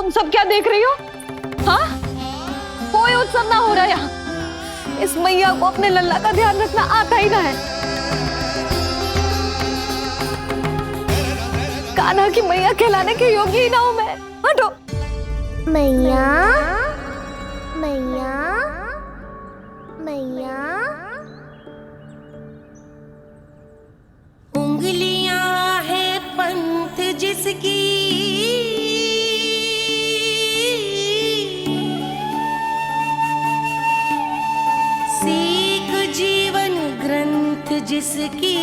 तुम सब क्या देख रही हो? हाँ, कोई उत्सव ना हो रहा यहाँ। इस मैया को अपने लल्ला का ध्यान रखना आता ही ना है। कान्हा की मैया कहलाने के योग्य ही ना हूं मैं। हटो। मैया मैया मैया। उंगलियां है पंथ जिसकी, सीख जीवन ग्रंथ जिसकी,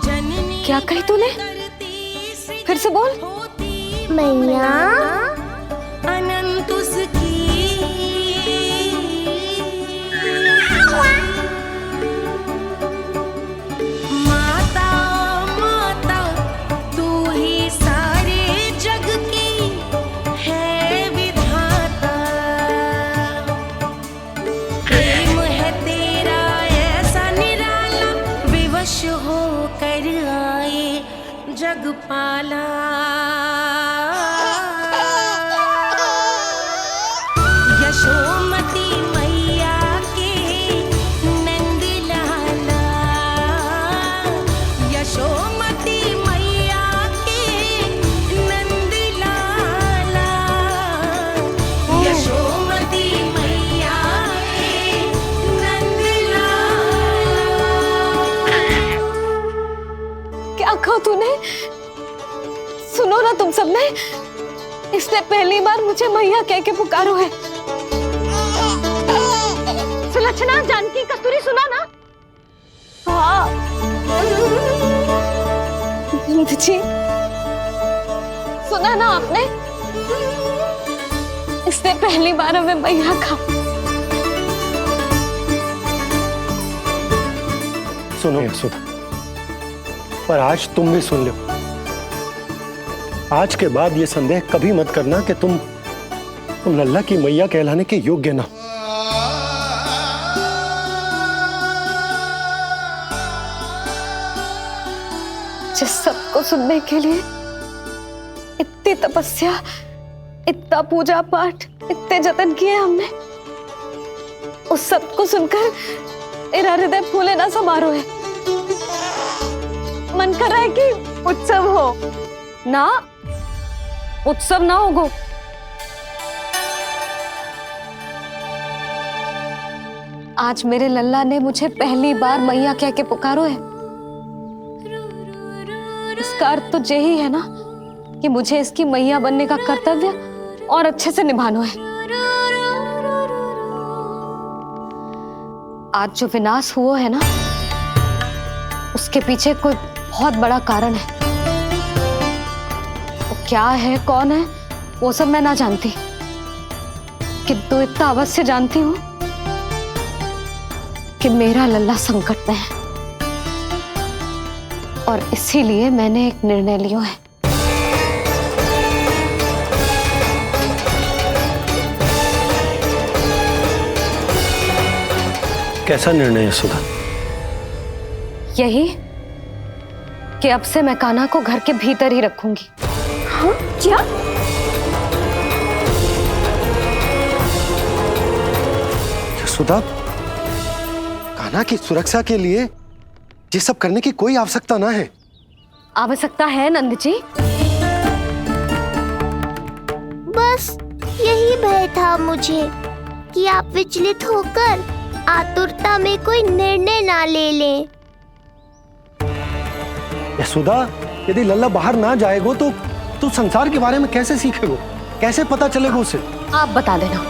जननी क्या कही तूने? फिर से बोल। मैया अनंत उसकी, माता माता तू ही सारे जग की है विधाता। प्रेम है तेरा ऐसा निराला, विवश होकर आए जग पाला। यशोमती मैया के नंद लाला, यशोमती मैया के नंद लाला, यशोमती मैया के नंद लाला। क्या कहा तूने? सुनो ना तुम सब ने, इसने पहली बार मुझे मैया कह के पुकारो है। सुलक्षणा, जानकी, कस्तूरी, सुना ना? हाँ जी, सुना ना आपने? इसने पहली बार हमें मैया कहा। सुनो यशोदा, पर आज तुम भी सुन लो। आज के बाद ये संदेह कभी मत करना कि तुम लल्ला की मैया कहलाने के योग्य ना। जिस सबको सुनने के लिए इतनी तपस्या, इतना पूजा पाठ, इतने जतन किए हमने, उस सब को सुनकर मेरा हृदय फूले ना समारो है। मन कर रहा है कि उत्सव हो ना, उत्सव ना होगो। आज मेरे लल्ला ने मुझे पहली बार मैया कह के पुकारो है। इसका अर्थ तो यही है ना कि मुझे इसकी मैया बनने का कर्तव्य और अच्छे से निभाना है। आज जो विनाश हुआ है ना, उसके पीछे कोई बहुत बड़ा कारण है। वो क्या है, कौन है, वो सब मैं ना जानती, किंतु इतना अवश्य जानती हूँ कि मेरा लल्ला संकट में है, और इसीलिए मैंने एक निर्णय लिया है। कैसा निर्णय यशोदा? यही कि अब से मैं कान्हा को घर के भीतर ही रखूंगी। हाँ क्या? यशोदा, कान्हा की सुरक्षा के लिए ये सब करने की कोई आवश्यकता ना है। आवश्यकता है नंद जी। बस यही भय था मुझे कि आप विचलित होकर आतुरता में कोई निर्णय ना ले लें। यशोदा, यदि लल्ला बाहर ना जाएगो तो तू संसार के बारे में कैसे सीखेगो, कैसे पता चलेगा उसे? आप बता देना,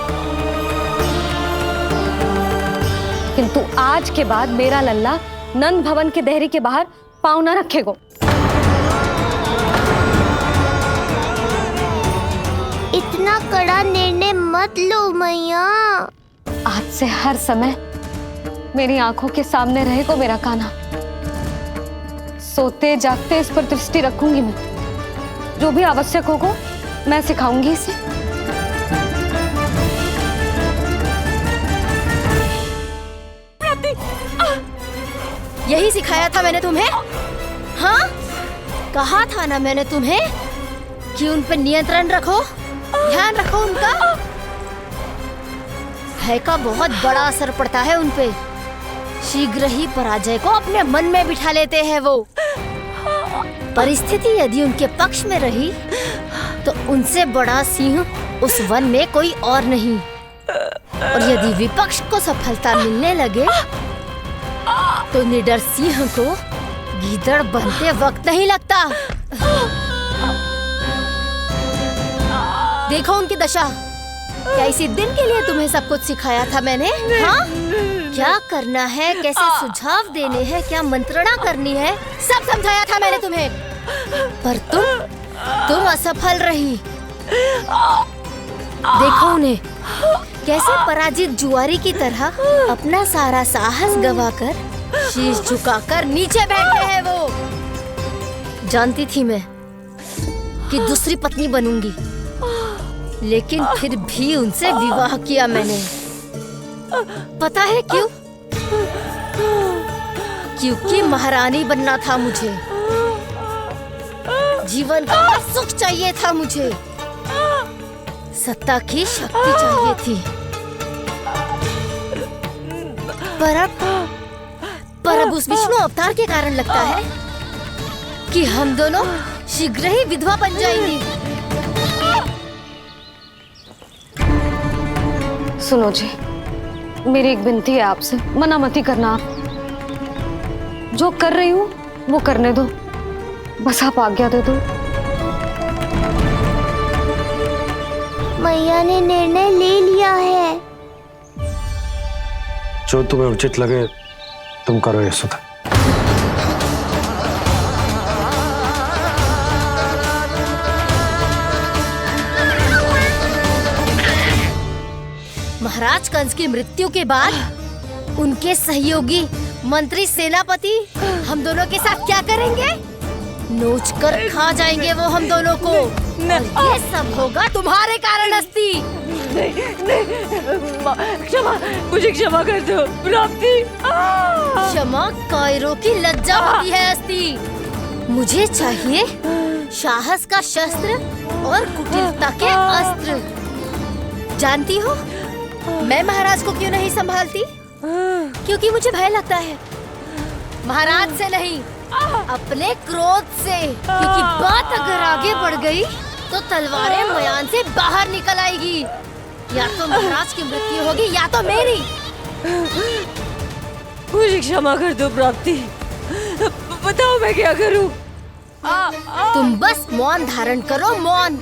किंतु आज के बाद मेरा लल्ला नंद भवन के देहरी के बाहर पाँव न रखेगो। इतना कड़ा निर्णय मत लो मैया। आज से हर समय मेरी आंखों के सामने रहेगा मेरा कान्हा। सोते जागते इस पर दृष्टि रखूंगी मैं। जो भी आवश्यक होगा मैं सिखाऊंगी इसे। यही सिखाया था मैंने तुम्हें? हाँ, कहा था ना मैंने तुम्हें कि उन पर नियंत्रण रखो, ध्यान रखो उनका। भय का बहुत बड़ा असर पड़ता है उन पे। शीघ्र ही पराजय को अपने मन में बिठा लेते हैं वो। परिस्थिति यदि उनके पक्ष में रही तो उनसे बड़ा सिंह उस वन में कोई और नहीं। और यदि विपक्ष को सफलता मिलने लगे तो निडर सिंह को गीदड़ बनते वक्त नहीं लगता। देखो उनकी दशा। क्या इसी दिन के लिए तुम्हें सब कुछ सिखाया था मैंने? हाँ? क्या करना है, कैसे सुझाव देने हैं, क्या मंत्रणा करनी है, सब समझाया था मैंने तुम्हें। पर तुम असफल रही। देखो उन्हें, कैसे पराजित जुआरी की तरह अपना सारा साहस गवाकर शीश झुकाकर नीचे बैठे हैं वो। जानती थी मैं कि दूसरी पत्नी बनूंगी, लेकिन फिर भी उनसे विवाह किया मैंने। पता है क्यों? क्योंकि महारानी बनना था मुझे। जीवन का सुख चाहिए था मुझे। सत्ता की शक्ति चाहिए थी। पर अब उस विष्णु अवतार के कारण लगता है कि हम दोनों शीघ्र ही विधवा बन जाएंगी। सुनो जी, मेरी एक विनती है आपसे, मना मत ही करना। आप जो कर रही हूँ वो करने दो, बस आप आज्ञा दे दो। मैया ने निर्णय ले लिया है। जो तुम्हें उचित लगे तुम करो यशोदा। महाराज कंस की मृत्यु के बाद उनके सहयोगी मंत्री सेनापति हम दोनों के साथ क्या करेंगे? नोच कर खा जाएंगे वो हम दोनों को। और ये सब होगा तुम्हारे कारण अस्ति। क्षमा, मुझे क्षमा कर दो प्राप्ति। क्षमा कायरों की लज्जा होती है अस्ति। मुझे चाहिए साहस का शस्त्र और कुटिलता के अस्त्र। जानती हो मैं महाराज को क्यों नहीं संभालती? क्योंकि मुझे भय लगता है। महाराज से नहीं, अपने क्रोध से। क्योंकि बात अगर आगे बढ़ गई तो तलवारें मयान से बाहर निकल आएगी। या तो महाराज की मृत्यु होगी या तो मेरी। मुझे क्षमा कर दो प्राप्ति। बताओ मैं क्या करूं? तुम बस मौन धारण करो, मौन।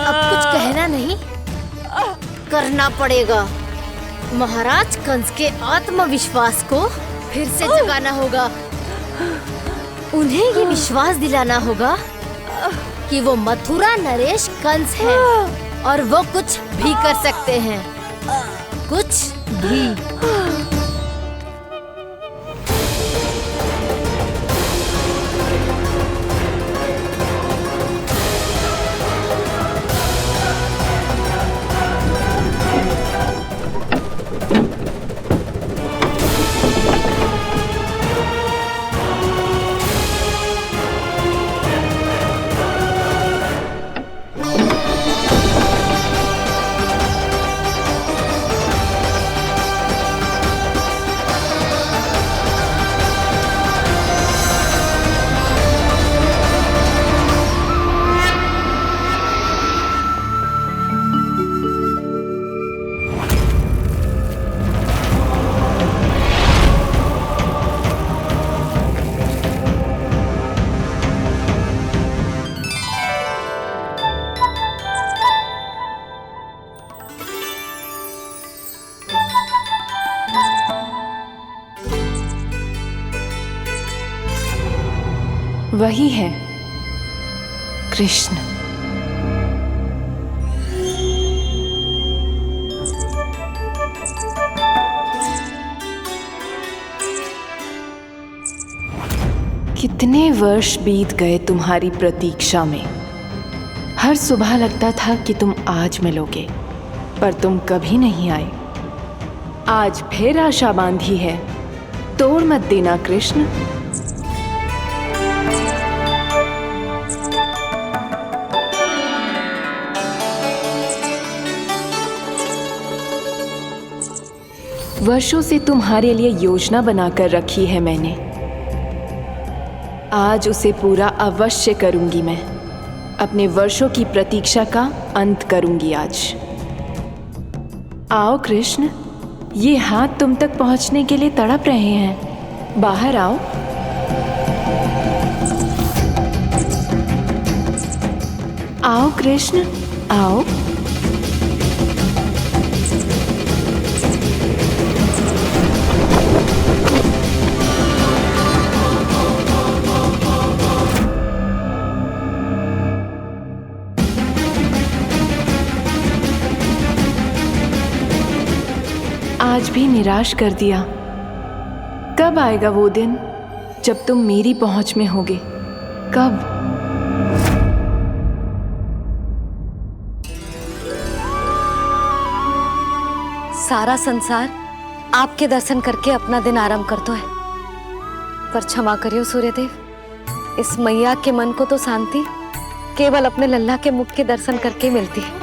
अब कुछ कहना नहीं, करना पड़ेगा। महाराज कंस के आत्मविश्वास को फिर से जगाना होगा। उन्हें ये विश्वास दिलाना होगा कि वो मथुरा नरेश कंस है और वो कुछ भी कर सकते हैं, कुछ भी। वही है कृष्ण। कितने वर्ष बीत गए तुम्हारी प्रतीक्षा में। हर सुबह लगता था कि तुम आज मिलोगे, पर तुम कभी नहीं आए। आज फिर आशा बांधी है तोड़ मत देना कृष्ण। वर्षों से तुम्हारे लिए योजना बनाकर रखी है मैंने, आज उसे पूरा अवश्य करूंगी मैं। अपने वर्षों की प्रतीक्षा का अंत करूंगी आज। आओ कृष्ण, ये हाथ तुम तक पहुंचने के लिए तड़प रहे हैं। बाहर आओ। आओ कृष्ण, आओ। आज भी निराश कर दिया। कब आएगा वो दिन जब तुम मेरी पहुंच में होगे? कब? सारा संसार आपके दर्शन करके अपना दिन आरंभ करता है, पर क्षमा करियो सूर्यदेव, इस मैया के मन को तो शांति केवल अपने लल्ला के मुख के दर्शन करके मिलती है।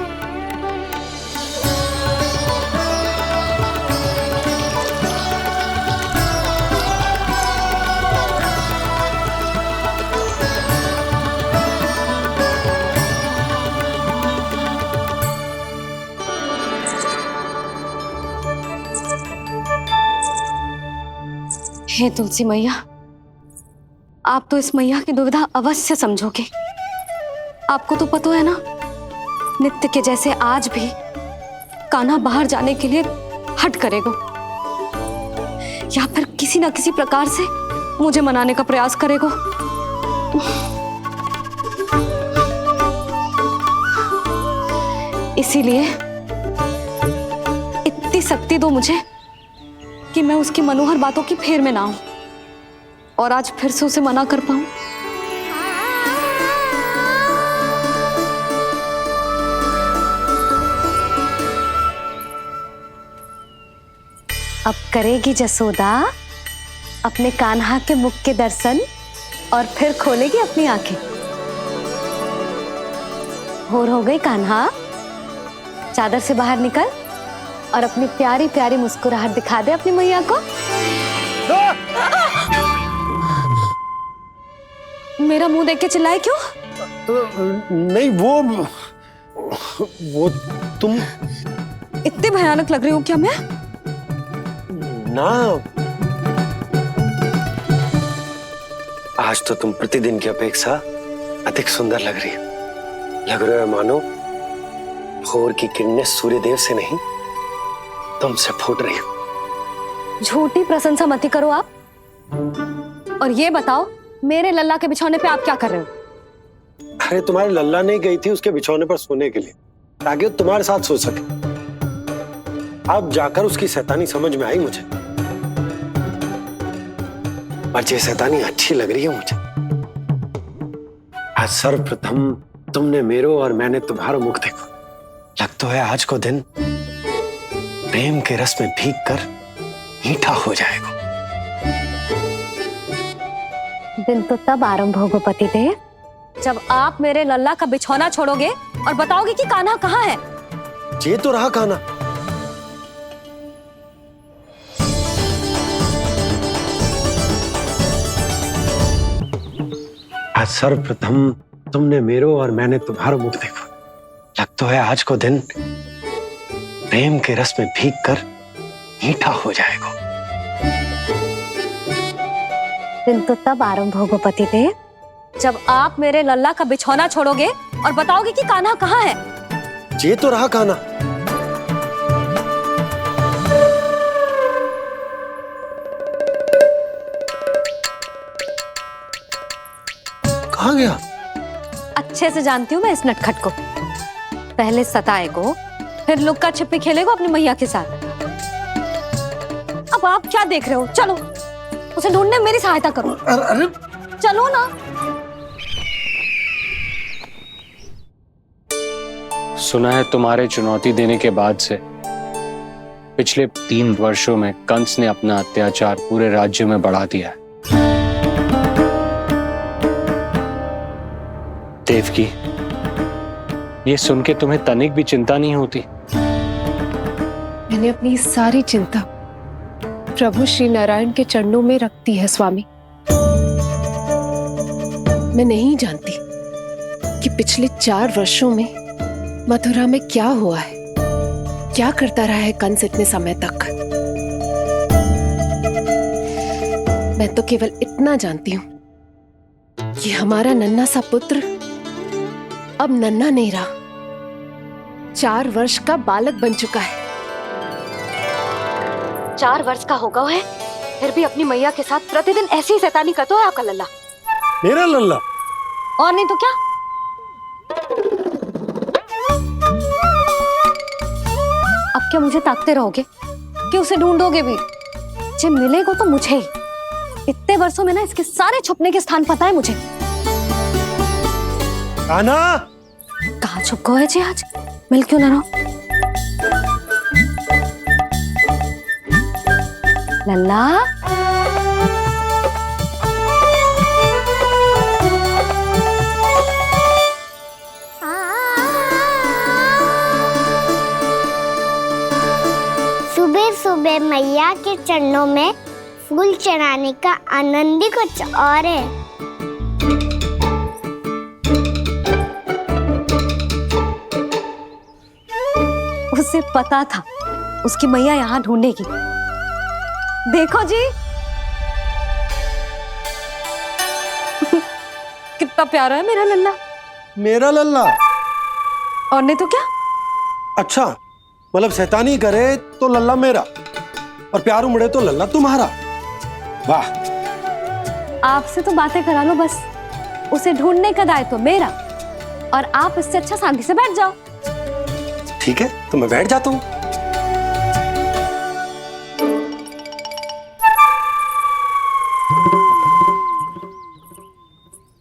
हे तुलसी मैया, आप तो इस मैया की दुविधा अवश्य समझोगे। आपको तो पता है ना, नित्य के जैसे आज भी कान्हा बाहर जाने के लिए हट करेगा, या फिर किसी ना किसी प्रकार से मुझे मनाने का प्रयास करेगा। इसीलिए इतनी शक्ति दो मुझे कि मैं उसकी मनोहर बातों की फेर में ना आऊं और आज फिर से उसे मना कर पाऊं। अब करेगी जसोदा अपने कान्हा के मुख के दर्शन और फिर खोलेगी अपनी आंखें। भोर हो गई कान्हा, चादर से बाहर निकल और अपनी प्यारी प्यारी मुस्कुराहट दिखा दे अपनी मैया को। मेरा मुंह देख के चिल्लाए क्यों? नहीं, वो तुम इतने भयानक लग रही हो क्या मैं? ना, आज तो तुम प्रतिदिन की अपेक्षा अधिक सुंदर लग रही हो। लग रहे हो मानो भोर की किरणें सूर्यदेव से नहीं तुमसे फूट रही हो। झूठी प्रशंसा मत करो आप। और ये बताओ, मेरे लल्ला के बिछौने पे आप क्या कर रहे हो? अरे तुम्हारे लल्ला नहीं गई थी उसके बिछौने पर सोने के लिए, ताकि वो तुम्हारे साथ सो सके। अब जाकर उसकी शैतानी समझ में आई मुझे, और ये शैतानी अच्छी लग रही है मुझे। आज सर्वप्रथम तुमने मेरो और मैंने तुम्हारा मुख देखो। लग तो है आज को दिन प्रेम के रस में भीग कर मीठा हो जाएगा। दिन तो तब आरंभ होगा पतिदेव, जब आप मेरे लल्ला का बिछौना छोड़ोगे और बताओगे कि कान्हा कहाँ है। ये तो रहा कान्हा। आज सर्वप्रथम तुमने मेरो और मैंने तुम्हारा मुख देखो। लग तो है आज को दिन प्रेम के रस में भीग कर मीठा हो जाएगा। दिन तो तब आरंभ होगा पतिदेव, जब आप मेरे लल्ला का बिछौना छोड़ोगे और बताओगे कि कान्हा कहाँ है। ये तो रहा कान्हा। कहाँ गया? अच्छे से जानती हूँ मैं इस नटखट को। पहले सताएगो, फिर लुक्का छिपी खेलेगो अपनी मैया के साथ। अब आप क्या देख रहे हो? चलो उसे ढूंढने में मेरी सहायता करो। अरे चलो ना। सुना है तुम्हारे चुनौती देने के बाद से पिछले 3 वर्षों में कंस ने अपना अत्याचार पूरे राज्य में बढ़ा दिया है। देवकी, ये सुन के तुम्हें तनिक भी चिंता नहीं होती? मैंने अपनी सारी चिंता प्रभु श्री नारायण के चरणों में रख दी है स्वामी। मैं नहीं जानती कि पिछले 4 वर्षों में मथुरा में क्या हुआ है, क्या करता रहा है कंस इतने समय तक। मैं तो केवल इतना जानती हूं कि हमारा नन्हा सा पुत्र अब नन्हा नहीं रहा, 4 वर्ष का बालक बन चुका है। 4 वर्ष का होगा है, फिर भी अपनी मैया के साथ प्रतिदिन ऐसी ही शैतानी करता है आपका लल्ला। मेरा लल्ला? और नहीं तो क्या। अब क्या मुझे ताकते रहोगे कि उसे ढूंढोगे भी? जब मिलेगा तो मुझे ही। इतने वर्षों में ना इसके सारे छुपने के स्थान पता है मुझे। आना, कहाँ छुप गए जी आज? मिल क्यों ना रहो? लल्ला, सुबह सुबह मैया के चरणों में फूल चढ़ाने का आनंद ही कुछ और है। उसे पता था उसकी मैया यहाँ ढूंढेगी। देखो जी कितना प्यारा है मेरा लल्ला। मेरा लल्ला? और नहीं तो क्या। अच्छा, मतलब शैतानी करे तो लल्ला मेरा और प्यार उमड़े तो लल्ला तुम्हारा। वाह। आपसे तो बातें करा लो बस, उसे ढूंढने का दायित्व मेरा, और आप इससे अच्छा शांति से बैठ जाओ। ठीक है, तो मैं बैठ जाता हूँ।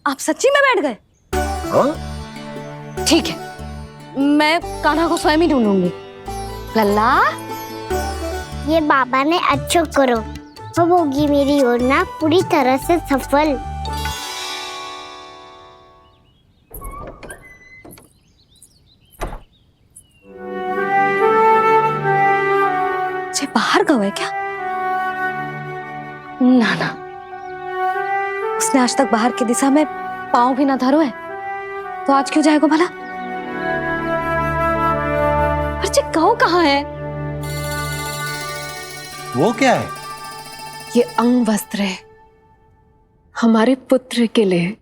आप सच्ची में बैठ गए? हाँ? ठीक है, मैं कान्हा को स्वयं ही ढूंढूंगी। लल्ला, ये बाबा ने अच्छा करो, अब होगी मेरी योजना पूरी तरह से सफल। जे बाहर गए क्या? ना ना, उसने आज तक बाहर की दिशा में पांव भी ना धरो है, तो आज क्यों जाएगा भला? पर जे कहो कहाँ है? वो क्या है? ये अंग वस्त्र है हमारे पुत्र के लिए।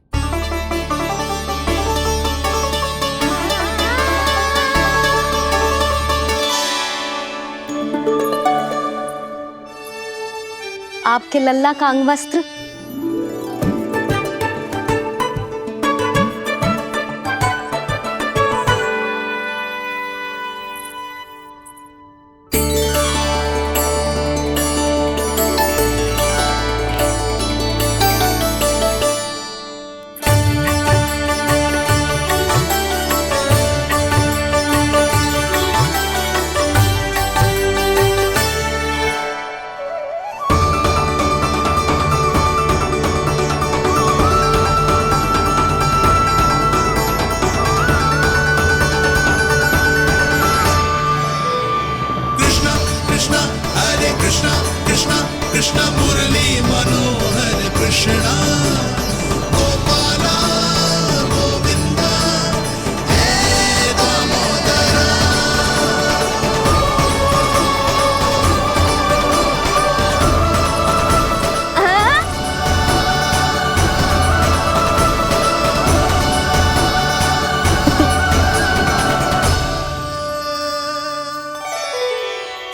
आपके लल्ला का अंग वस्त्र। कृष्ण मुरली मनोहर कृष्णा गोपाला गोविंदा हे दामोदरा।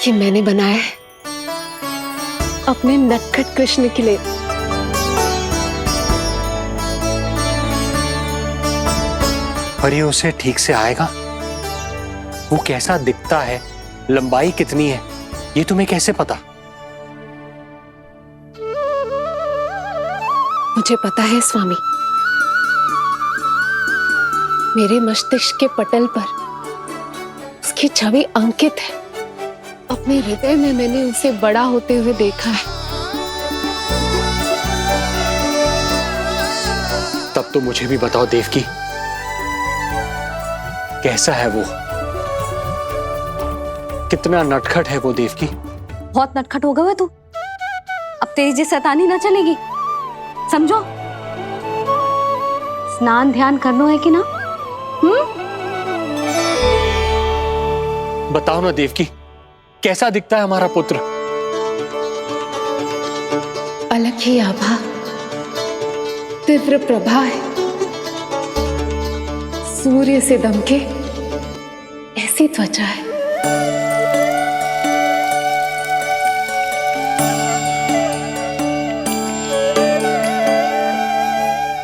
ये मैंने बनाया है अपने नटखट कृष्ण के लिए। पर ये उसे ठीक से आएगा? वो कैसा दिखता है, लंबाई कितनी है, ये तुम्हें कैसे पता? मुझे पता है स्वामी, मेरे मस्तिष्क के पटल पर उसकी छवि अंकित है। अपने हृदय में मैंने उसे बड़ा होते हुए देखा है। तब तो मुझे भी बताओ देवकी, कैसा है वो? कितना नटखट है वो देवकी? बहुत नटखट हो गए हो तू। अब तेरी जी शैतानी ना चलेगी, समझो। स्नान ध्यान करना है कि ना? बताओ ना देवकी, कैसा दिखता है हमारा पुत्र? अलग ही आभा, तीव्र प्रभा है। सूर्य से दमके ऐसी त्वचा है।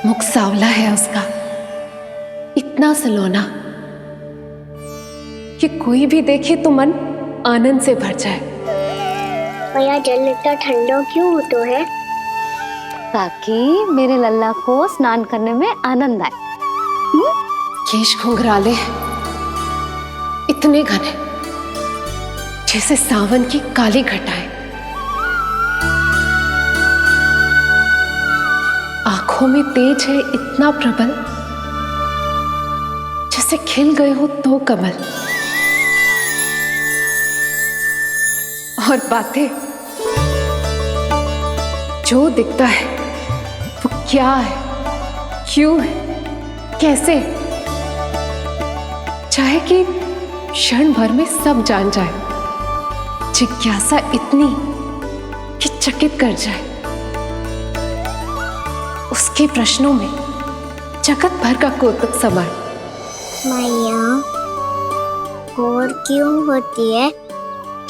मुख सांवला है उसका, इतना सलोना कि कोई भी देखे तो मन आनंद से भर जाए। भैया जल इतना ठंडा क्यों होता है? ताकि मेरे लल्ला को स्नान करने में आनंद आए। केश घुंघराले इतने घने जैसे सावन की काली घटाएं। आंखों में तेज है इतना प्रबल जैसे खिल गए हो तो कमल। और बातें, जो दिखता है वो क्या है, क्यों है, कैसे, चाहे कि क्षण भर में सब जान जाए। जिज्ञासा इतनी कि चकित कर जाए। उसके प्रश्नों में जगत भर का कौतुक समाए। मैया और क्यों होती है?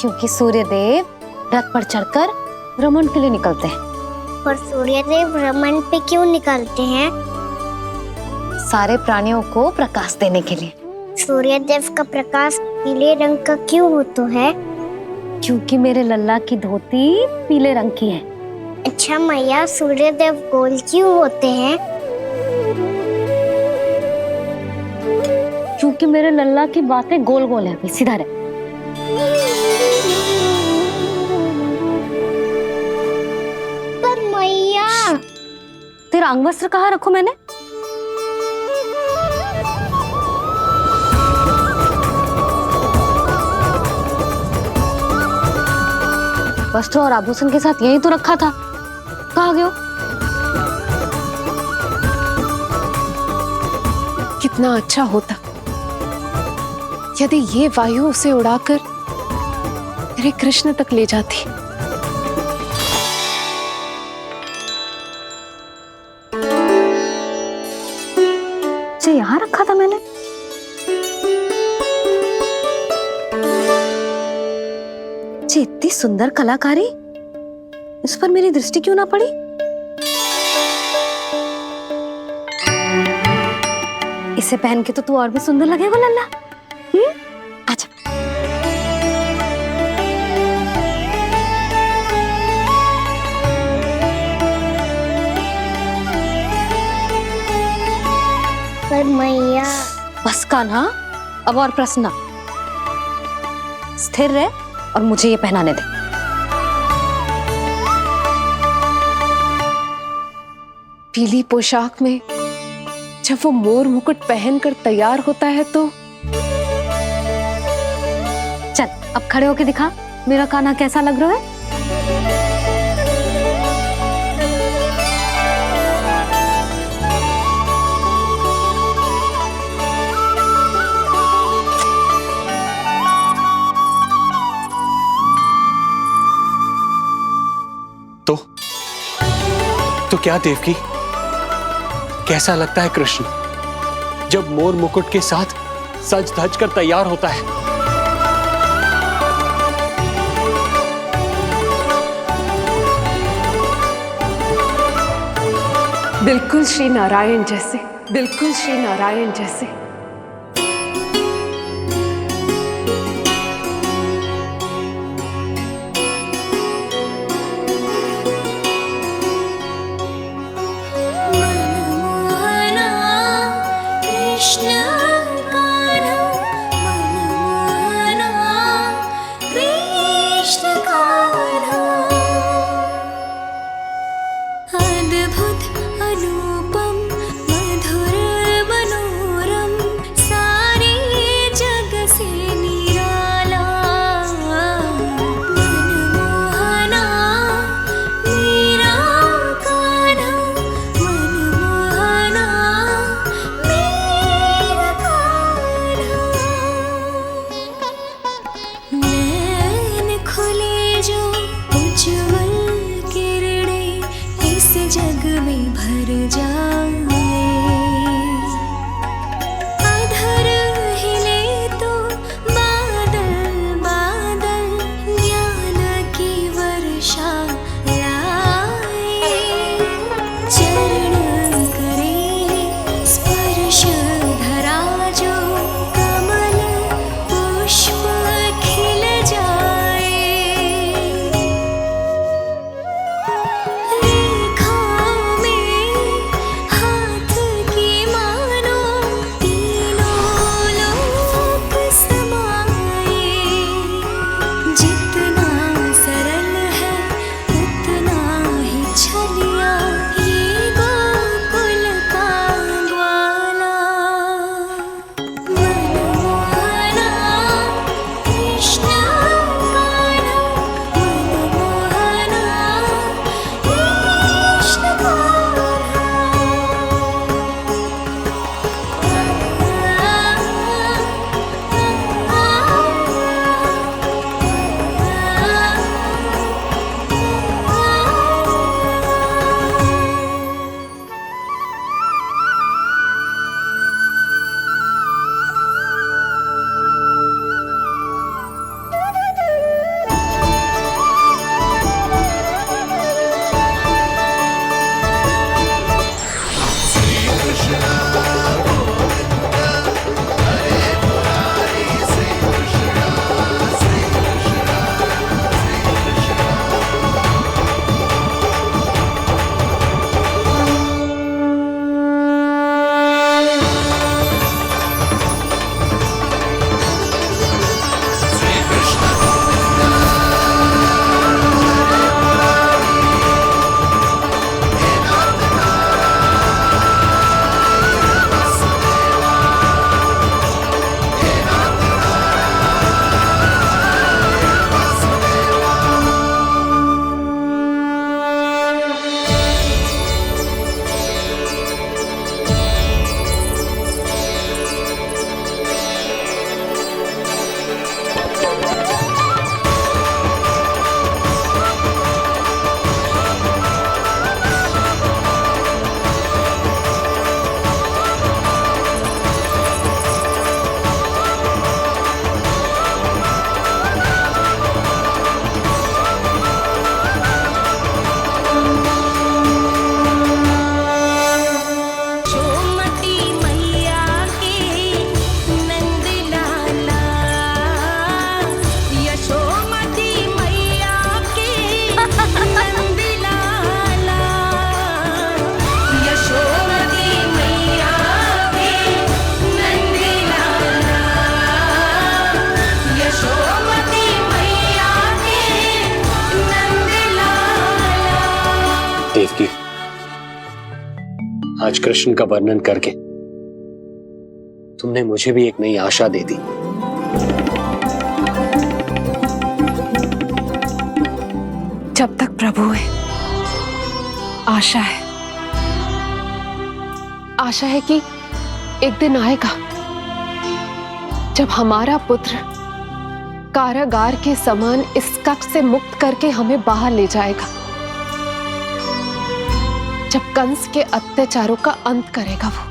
क्योंकि सूर्य देव रथ पर चढ़कर भ्रमण के लिए निकलते हैं। पर सूर्यदेव भ्रमण पे क्यों निकलते हैं? सारे प्राणियों को प्रकाश देने के लिए। सूर्यदेव का प्रकाश पीले रंग का क्यों होता है? क्योंकि मेरे लल्ला की धोती पीले रंग की है। अच्छा मैया, सूर्यदेव गोल क्यों होते हैं? क्योंकि मेरे लल्ला की बातें गोल गोल है, सीधा रहे। पर मैया, तेरा अंगवस्त्र कहाँ रखूं मैंने? वस्त्र और आभूषण के साथ यही तो रखा था, कहाँ गए हो? कितना अच्छा होता यदि ये वायु उसे उड़ाकर तेरे कृष्ण तक ले जाती। ये यहाँ रखा था मैंने। ये इतनी सुंदर कलाकारी, इस पर मेरी दृष्टि क्यों ना पड़ी? इसे पहन के तो तू और भी सुंदर लगेगा लल्ला। आजा। पर मैया, बस का ना, अब और प्रश्न ना। स्थिर रह और मुझे ये पहनाने दे। पीली पोशाक में जब वो मोर मुकुट पहनकर तैयार होता है तो चल अब खड़े होके दिखा मेरा कान्हा कैसा लग रहा है। तो क्या देवकी, कैसा लगता है कृष्ण जब मोर मुकुट के साथ सज धज कर तैयार होता है? बिल्कुल श्री नारायण जैसे, बिल्कुल श्री नारायण जैसे। कृष्ण अद्भुत अनुपम मधुर मनोरम सारे जग से निराला मनमोहना मेरा कान्हा मनमोहना मेरा कान्हा नैन खुले जो उज्जवल किरणें इस जग में भर जाए अधर हिले तो बादल बादल ज्ञान की वर्षा लाए चरण करे स्पर्श धरा जो कमल पुष्प खिल जाए रेखाओं में हाथ की मानो तीनों लोक समाए जितना सरल है उतना ही छलिया ये गोकुल का ग्वाला मनमोहना कृष्ण कान्हा मनमोहना कृष्ण यशोमती मैया के नंद लाला यशोमती मैया के नंद लाला यशोमती मैया के नंद लाला यशोमती मैया के नंद लाला। देवकी, आज कृष्ण का वर्णन करके तुमने मुझे भी एक नई आशा दे दी। जब तक प्रभु है आशा है। आशा है कि एक दिन आएगा जब हमारा पुत्र कारागार के समान इस कक्ष से मुक्त करके हमें बाहर ले जाएगा, जब कंस के अत्याचारों का अंत करेगा वो।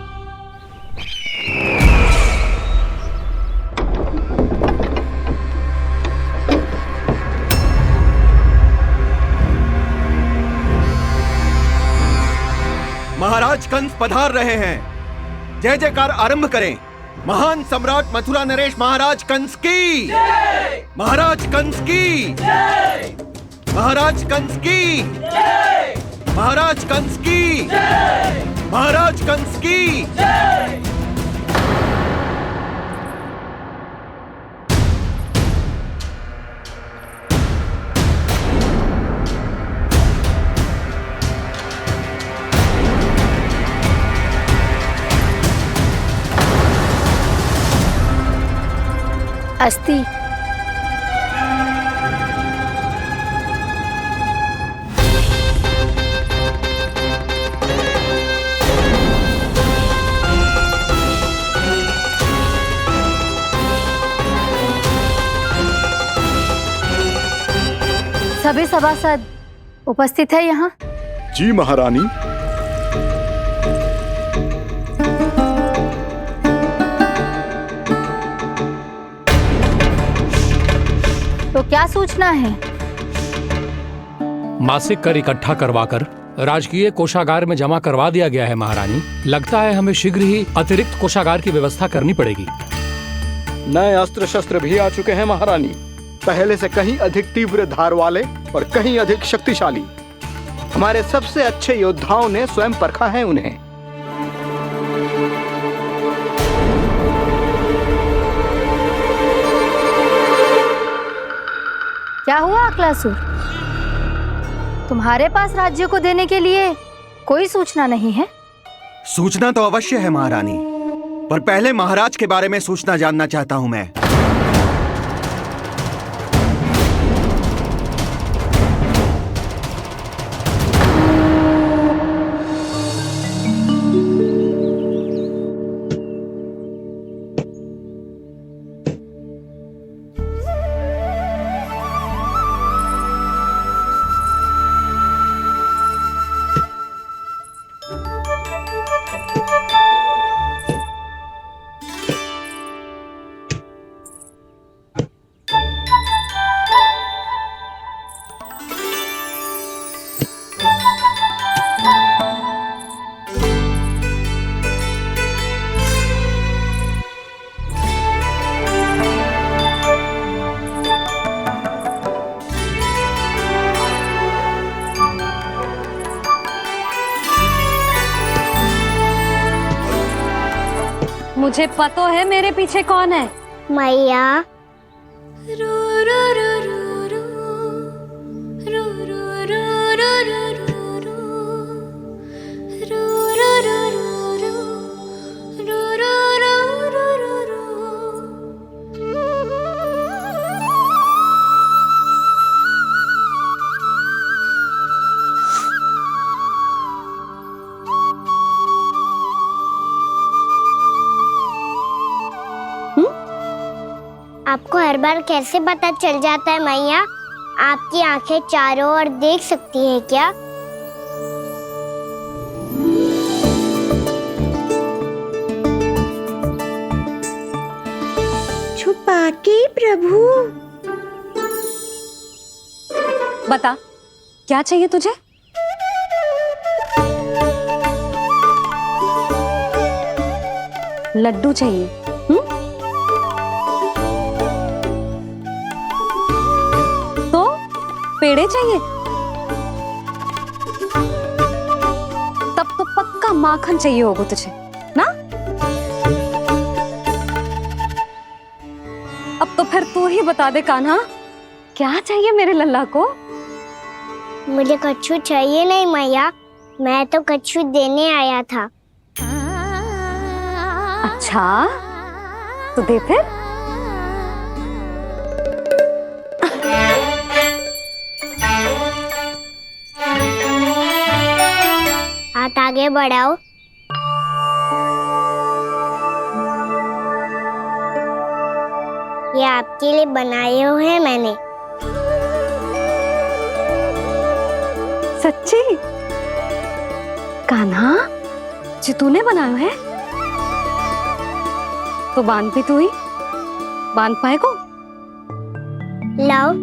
महाराज कंस पधार रहे हैं। जय जयकार आरंभ करें। महान सम्राट मथुरा नरेश महाराज कंस की, महाराज कंस की, महाराज कंस की, महाराज कंस की, महाराज कंस की। अस्ति। सभी सभासद उपस्थित है यहाँ? जी महारानी। तो क्या सूचना है? मासिक कर इकट्ठा करवाकर राजकीय कोषागार में जमा करवा दिया गया है महारानी। लगता है हमें शीघ्र ही अतिरिक्त कोषागार की व्यवस्था करनी पड़ेगी। नए अस्त्र शस्त्र भी आ चुके हैं महारानी, पहले से कहीं अधिक तीव्र धार वाले और कहीं अधिक शक्तिशाली। हमारे सबसे अच्छे योद्धाओं ने स्वयं परखा है उन्हें। क्या हुआ अक्लासुर? तुम्हारे पास राज्य को देने के लिए कोई सूचना नहीं है? सूचना तो अवश्य है महारानी, पर पहले महाराज के बारे में सूचना जानना चाहता हूं मैं। मुझे पता है मेरे पीछे कौन है। मैया। आपको हर बार कैसे पता चल जाता है मैया? आपकी आंखें चारों ओर देख सकती हैं क्या? छुपा के प्रभु। बता, क्या चाहिए तुझे? लड्डू चाहिए? तो पेड़े चाहिए? तब तो पक्का माखन चाहिए होगा तुझे ना? अब तो फिर तू ही बता दे कान्हा, क्या चाहिए मेरे लल्ला को? मुझे कच्छू चाहिए नहीं मैया, मैं तो कच्छू देने आया था। अच्छा, तो दे फिर। हाथ आगे बढ़ाओ। ये आपके लिए बनाए हुए हैं मैंने। सच्ची? कान्हा, जी तूने बनाया है? तो बांध भी तू ही, बांध पाएगो? लाओ।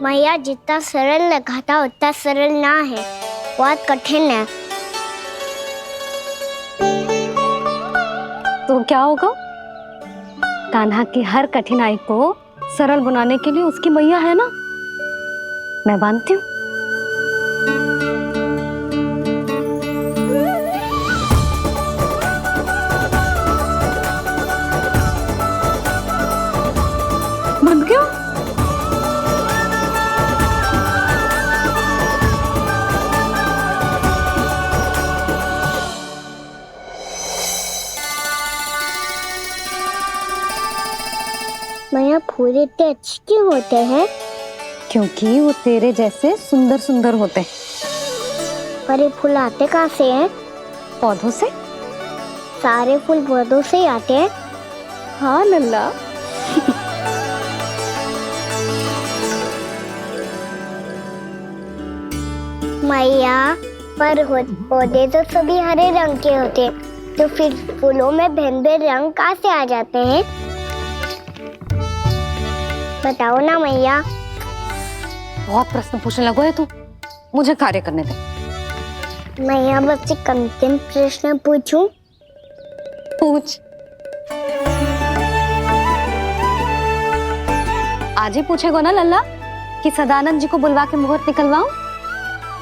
मैया, जितना सरल लगा था उतना सरल ना है, बहुत कठिन है। तो क्या होगा? कान्हा की हर कठिनाई को सरल बनाने के लिए उसकी मैया है ना, मैं बांधती हूँ। मैया फूल इतने अच्छे क्यों होते हैं? क्योंकि वो तेरे जैसे सुंदर सुंदर होते हैं। पर ये फूल आते कहाँ से हैं? पौधों से। सारे फूल पौधों से ही आते हैं? हाँ लल्ला। मैया पर पौधे तो सभी हरे रंग के होते हैं, तो फिर फूलों में भिन्न भिन्न रंग कहाँ से आ जाते हैं? बताओ ना मैया। बहुत प्रश्न पूछने लगो है तू, मुझे कार्य करने दे। मैया बस एक अंतिम प्रश्न पूछूं? पूछ। आज ही पूछेगो ना लल्ला कि सदानंद जी को बुलवा के मुहूर्त निकलवाऊं?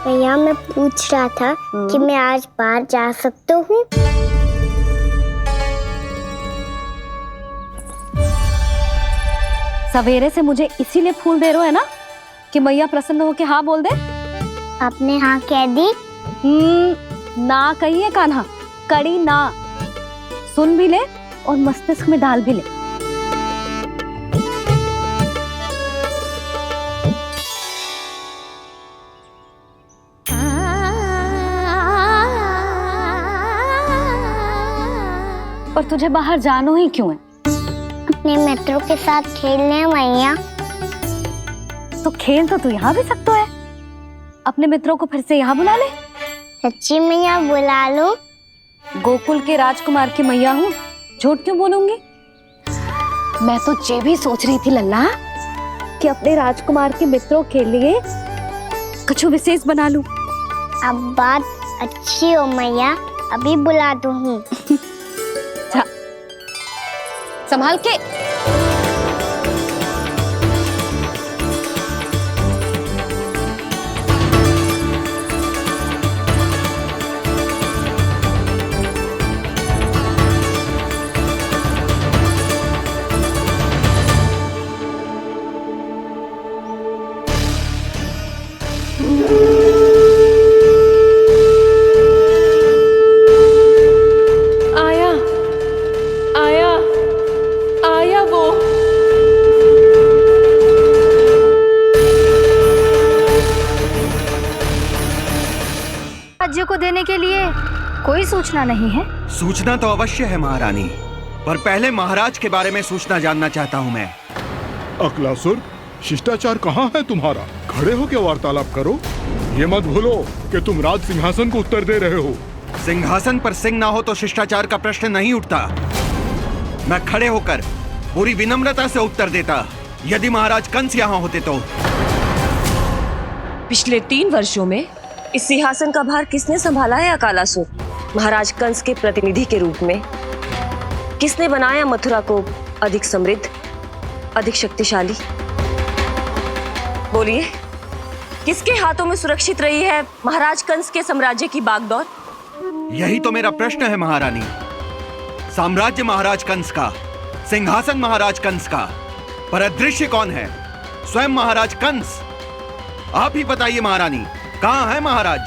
मैया मैं पूछ रहा था कि मैं आज बाहर जा सकता हूँ? सवेरे से मुझे इसीलिए फूल दे रहे हो है ना कि मैया प्रसन्न हो के हाँ बोल दे। आपने हाँ कह दी? ना कहिए कान्हा, कड़ी ना। सुन भी ले और मस्तिष्क में डाल भी ले। पर तुझे बाहर जानो ही क्यों है? अपने मित्रों के साथ खेलने मैया। तो खेल तो तू यहाँ भी सकता है। अपने मित्रों को फिर से यहाँ बुला ले। सच्ची मैया बुला लो। गोकुल के राजकुमार की मैया हूँ, झूठ क्यों बोलूंगी? मैं तो ये भी सोच रही थी लल्ला कि अपने राजकुमार के मित्रों के लिए कुछ विशेष बना लूं। अब बात अच्छी हो मैया, अभी बुला दूँ। संभाल के। राज्य को देने के लिए कोई सूचना नहीं है? सूचना तो अवश्य है महारानी, पर पहले महाराज के बारे में सूचना जानना चाहता हूँ मैं। अकलासुर, शिष्टाचार कहाँ है तुम्हारा? खड़े हो के वार्तालाप करो। ये मत भूलो कि तुम राज सिंहासन को उत्तर दे रहे हो। सिंहासन पर सिंह ना हो तो शिष्टाचार का प्रश्न नहीं उठता। मैं खड़े होकर पूरी विनम्रता से उत्तर देता यदि महाराज कंस यहाँ होते तो। पिछले 3 वर्षों में इस सिंहासन का भार किसने संभाला है अकालासुर? महाराज कंस के प्रतिनिधि के रूप में किसने बनाया मथुरा को अधिक समृद्ध, अधिक शक्तिशाली? बोलिए, किसके हाथों में सुरक्षित रही है महाराज कंस के साम्राज्य की बागडोर? यही तो मेरा प्रश्न है महारानी। साम्राज्य महाराज कंस का, सिंहासन महाराज कंस का, पर अदृश्य कौन है? स्वयं महाराज कंस। आप ही बताइए महारानी, कहाँ है महाराज?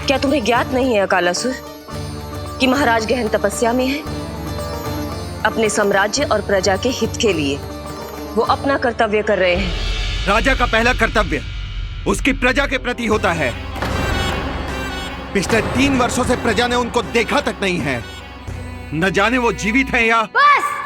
क्या तुम्हें ज्ञात नहीं है अकालासुर कि महाराज गहन तपस्या में है? अपने साम्राज्य और प्रजा के हित के लिए वो अपना कर्तव्य कर रहे हैं। राजा का पहला कर्तव्य उसकी प्रजा के प्रति होता है। पिछले 3 वर्षों से प्रजा ने उनको देखा तक नहीं है। न जाने वो जीवित हैं या... बस!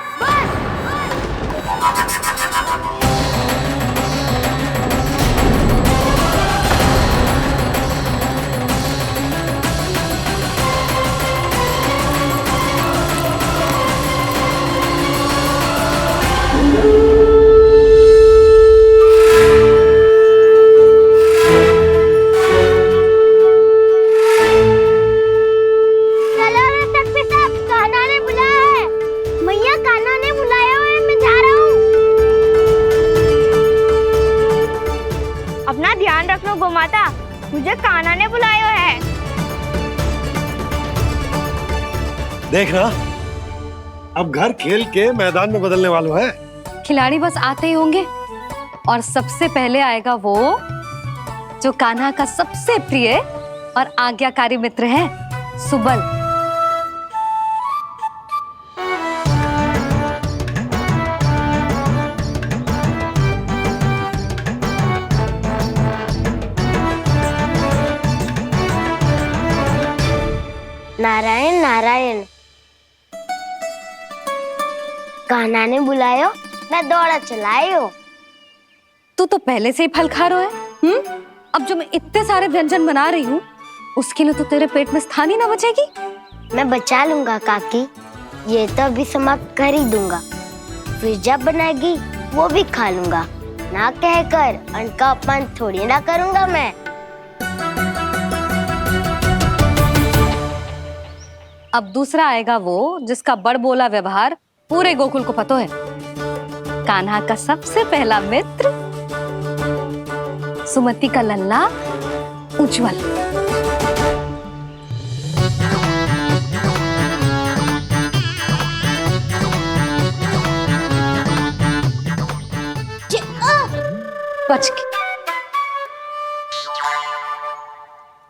गोमाता, मुझे कान्हा ने बुलाया है। देखना, अब घर खेल के मैदान में बदलने वालों है। खिलाड़ी बस आते ही होंगे, और सबसे पहले आएगा वो जो कान्हा का सबसे प्रिय और आज्ञाकारी मित्र है, सुबल। नारायण नारायण। कान्हा ने बुलायो, मैं दौड़ा चलायो। तू तो पहले से ही फल खा रहा है। अब जो मैं इतने सारे व्यंजन बना रही हूँ उसके लिए तो तेरे पेट में स्थान ही ना बचेगी। मैं बचा लूंगा काकी, ये तो अभी समाप्त कर ही दूंगा, फिर जब बनाएगी वो भी खा लूंगा। ना कहकर अन्न का अपमान थोड़ी ना करूंगा मैं। अब दूसरा आएगा वो जिसका बड़बोला व्यवहार पूरे गोकुल को पता है, कान्हा का सबसे पहला मित्र, सुमति का लल्ला उज्जवल। बच गई।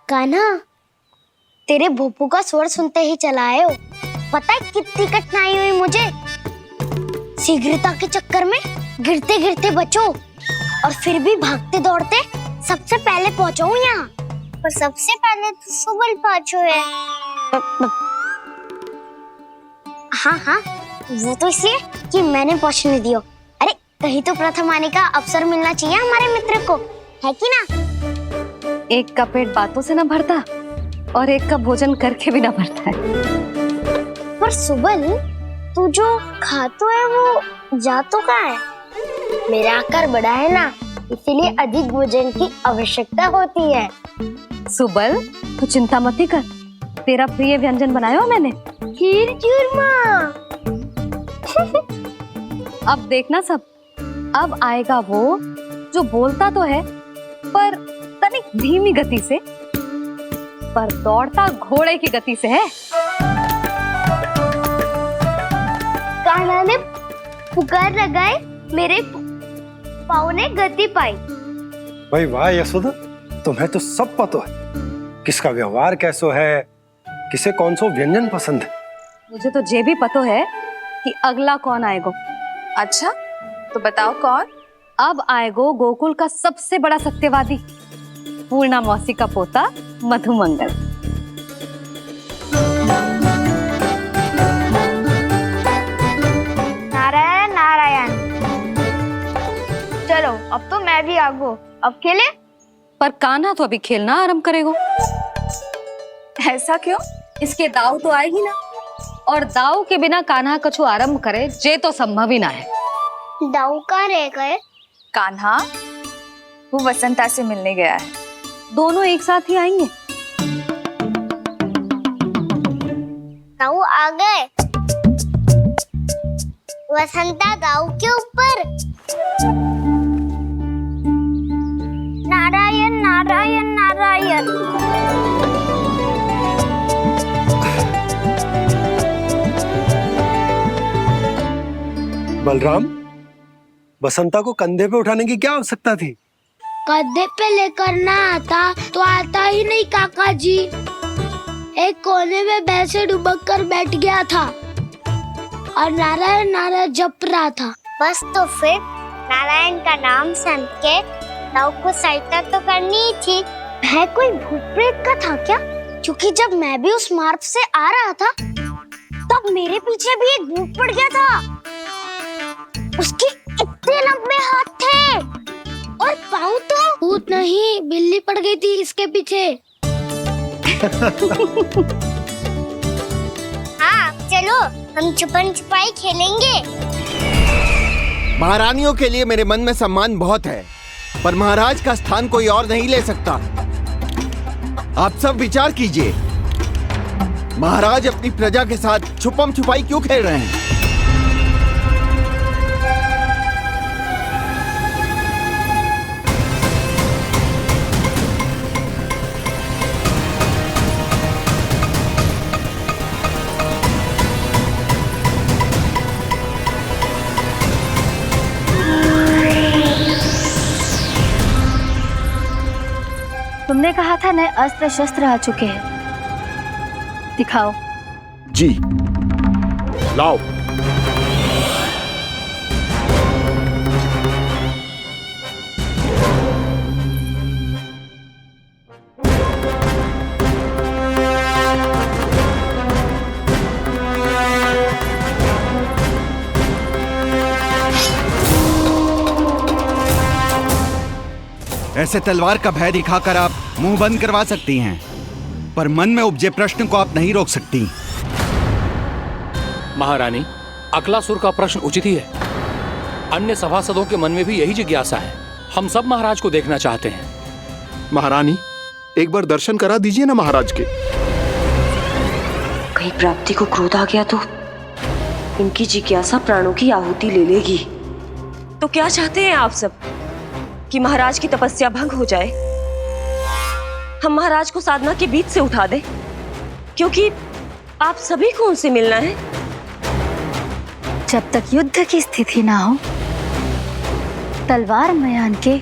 कान्हा, तेरे भोपू का स्वर सुनते ही चला आए हो। पता है कितनी कठिनाई हुई मुझे। शीघ्रता के चक्कर में गिरते गिरते बचो और फिर भी भागते दौड़ते सबसे पहले पहुंचो यहाँ। पर सबसे पहले तो सुबल पहुंचो है। हाँ हाँ, वो तो इसलिए कि मैंने पहुंचने दियो। अरे कहीं तो प्रथम आने का अवसर मिलना चाहिए हमारे मित्र को, है कि ना? एक का पेट बातों से ना भरता और एक का भोजन करके भी ना भरता है। पर सुबल, तू जो खातो है वो जातो का है। मेरा आकार बड़ा है ना, इसीलिए अधिक भोजन की आवश्यकता होती है। सुबल, तू चिंता मत कर, तेरा प्रिय व्यंजन बनाया हो मैंने, खीर चूरमा। अब देखना सब, अब आएगा वो जो बोलता तो है पर तनिक धीमी गति से, पर दौड़ता घोड़े की गति से है। कान्हा ने पुकार लगाए, मेरे पाँव ने गति पाई। भाई वाह यशोदा, तुम्हें तो सब पता है, किसका व्यवहार कैसो है, किसे कौन सो व्यंजन पसंद है। मुझे तो ये भी पता है कि अगला कौन आएगो। अच्छा, तो बताओ कौन? अब आएगो गोकुल का सबसे बड़ा सत्यवादी, पूर्णा मौसी का पोता मधुमंगल। नारायण नारायण। चलो अब तो मैं भी आगो, अब खेले। पर कान्हा तो अभी खेलना आरंभ करेगो। ऐसा क्यों? इसके दाव तो आएगी ना, और दाव के बिना कान्हा कछु आरंभ करे जे तो संभव ही ना है। दाऊ कहाँ रह गए? कान्हा वो वसंता से मिलने गया है। दोनों एक साथ ही आएंगे। दाऊ आ गए। वसंता दाऊ के ऊपर। नारायण नारायण नारायण। बलराम, बसंता को कंधे पे उठाने की क्या आवश्यकता थी? कंधे पे लेकर ना आता तो आता ही नहीं काका जी। एक कोने में बैसे डुबक कर बैठ गया था और नारायण नारायण जप रहा था। बस तो फिर नारायण का नाम सुन के दाऊ को सहायता तो करनी ही थी। है कोई भूत प्रेत का था क्या? क्योंकि जब मैं भी उस मार्ग से आ रहा था तब मेरे पीछे भी एक भूत पड़ गया था। उसके इतने लंबे हाथ थे और पाँव तो भूत नहीं, बिल्ली पड़ गई थी इसके पीछे। हाँ चलो, हम छुपन छुपाई खेलेंगे। महारानियों के लिए मेरे मन में सम्मान बहुत है, पर महाराज का स्थान कोई और नहीं ले सकता। आप सब विचार कीजिए, महाराज अपनी प्रजा के साथ छुपम छुपाई क्यों खेल रहे हैं? तुमने कहा था नए अस्त्र शस्त्र आ चुके हैं, दिखाओ। जी लाओ। ऐसे तलवार का भय दिखाकर आप मुंह बंद करवा सकती हैं, पर मन में उपजे प्रश्न को आप नहीं रोक सकती। महारानी, अकलासुर का प्रश्न उचित ही है। अन्य सभासदों के मन में भी यही जिज्ञासा है। हम सब महाराज को देखना चाहते हैं। महारानी, एक बार दर्शन करा दीजिए ना महाराज के। कहीं प्राप्ति को क्रोध आ गया तो इनकी जिज्ञासा प्राणों की आहुति ले लेगी। तो क्या चाहते हैं आप सब? कि महाराज की तपस्या भंग हो जाए? हम महाराज को साधना के बीच से उठा दें? क्योंकि आप सभी को उनसे मिलना है। जब तक युद्ध की स्थिति ना हो, तलवार मयान के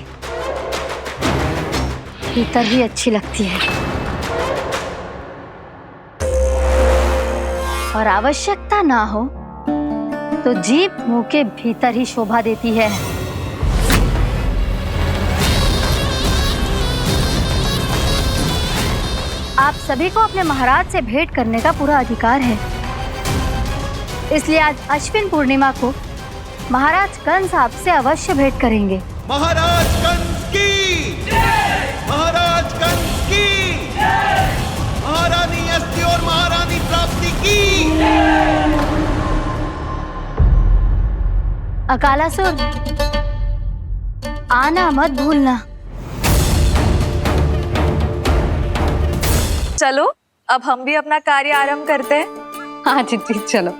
भीतर ही अच्छी लगती है, और आवश्यकता ना हो तो जीभ मुंह के भीतर ही शोभा देती है। आप सभी को अपने महाराज से भेंट करने का पूरा अधिकार है। इसलिए आज अश्विन पूर्णिमा को महाराज कंस आपसे अवश्य भेंट करेंगे। महाराज कंस की जय! महाराज कंस की जय! महारानी अस्ति और महारानी प्राप्ति की जय! अकालासुर, आना मत भूलना। चलो अब हम भी अपना कार्य आरंभ करते हैं। हाँ जीजी चलो।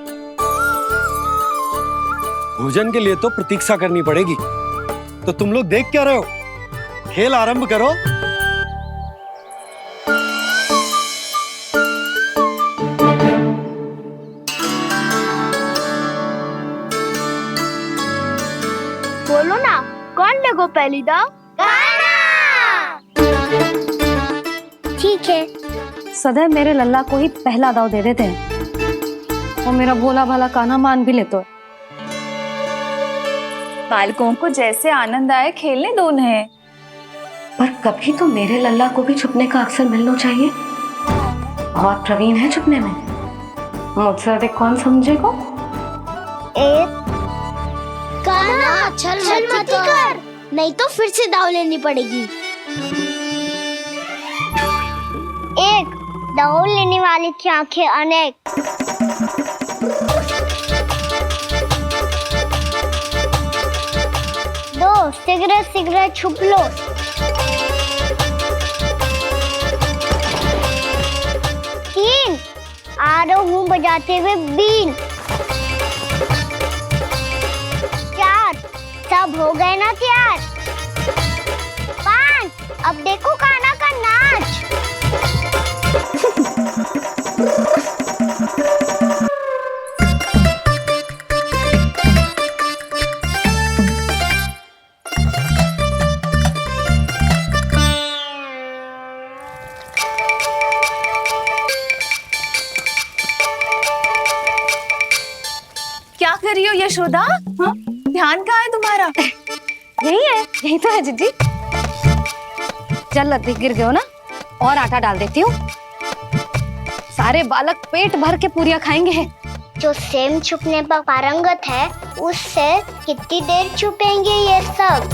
भोजन के लिए तो प्रतीक्षा करनी पड़ेगी, तो तुम लोग देख क्या रहे हो? खेल आरंभ करो। बोलो ना, कौन लगो पहली दाव? ठीक है। सदैव मेरे लल्ला को ही पहला दाव दे देते हैं, और मेरा भोला भाला कान्हा मान भी लेते हैं। बालकों को जैसे आनंद आए खेलने दो उन्हें। पर कभी तो मेरे लल्ला को भी छुपने का अवसर मिलना चाहिए। बहुत प्रवीण है छुपने में, मुझसे अधिक कौन समझेगा? कान्हा छल मत कर, नहीं तो फिर से दाव लेनी पड़ेगी। एक दाव लेने वाली की आंखें अनेक। दो सिगरेट सिगरेट छुप लो। तीन आरो हूँ बजाते हुए बीन। चार सब हो गए ना तैयार। पांच अब देखो कान्हा का नाच। क्या कर रही हो यशोदा? हाँ? ध्यान कहाँ है तुम्हारा? यही है, यही तो है जीजी। चल लती गिर गए हो ना, और आटा डाल देती हूँ। सारे बालक पेट भर के पूरियां खाएंगे। जो सेम छुपने पर पारंगत है, उससे कितनी देर छुपेंगे ये सब?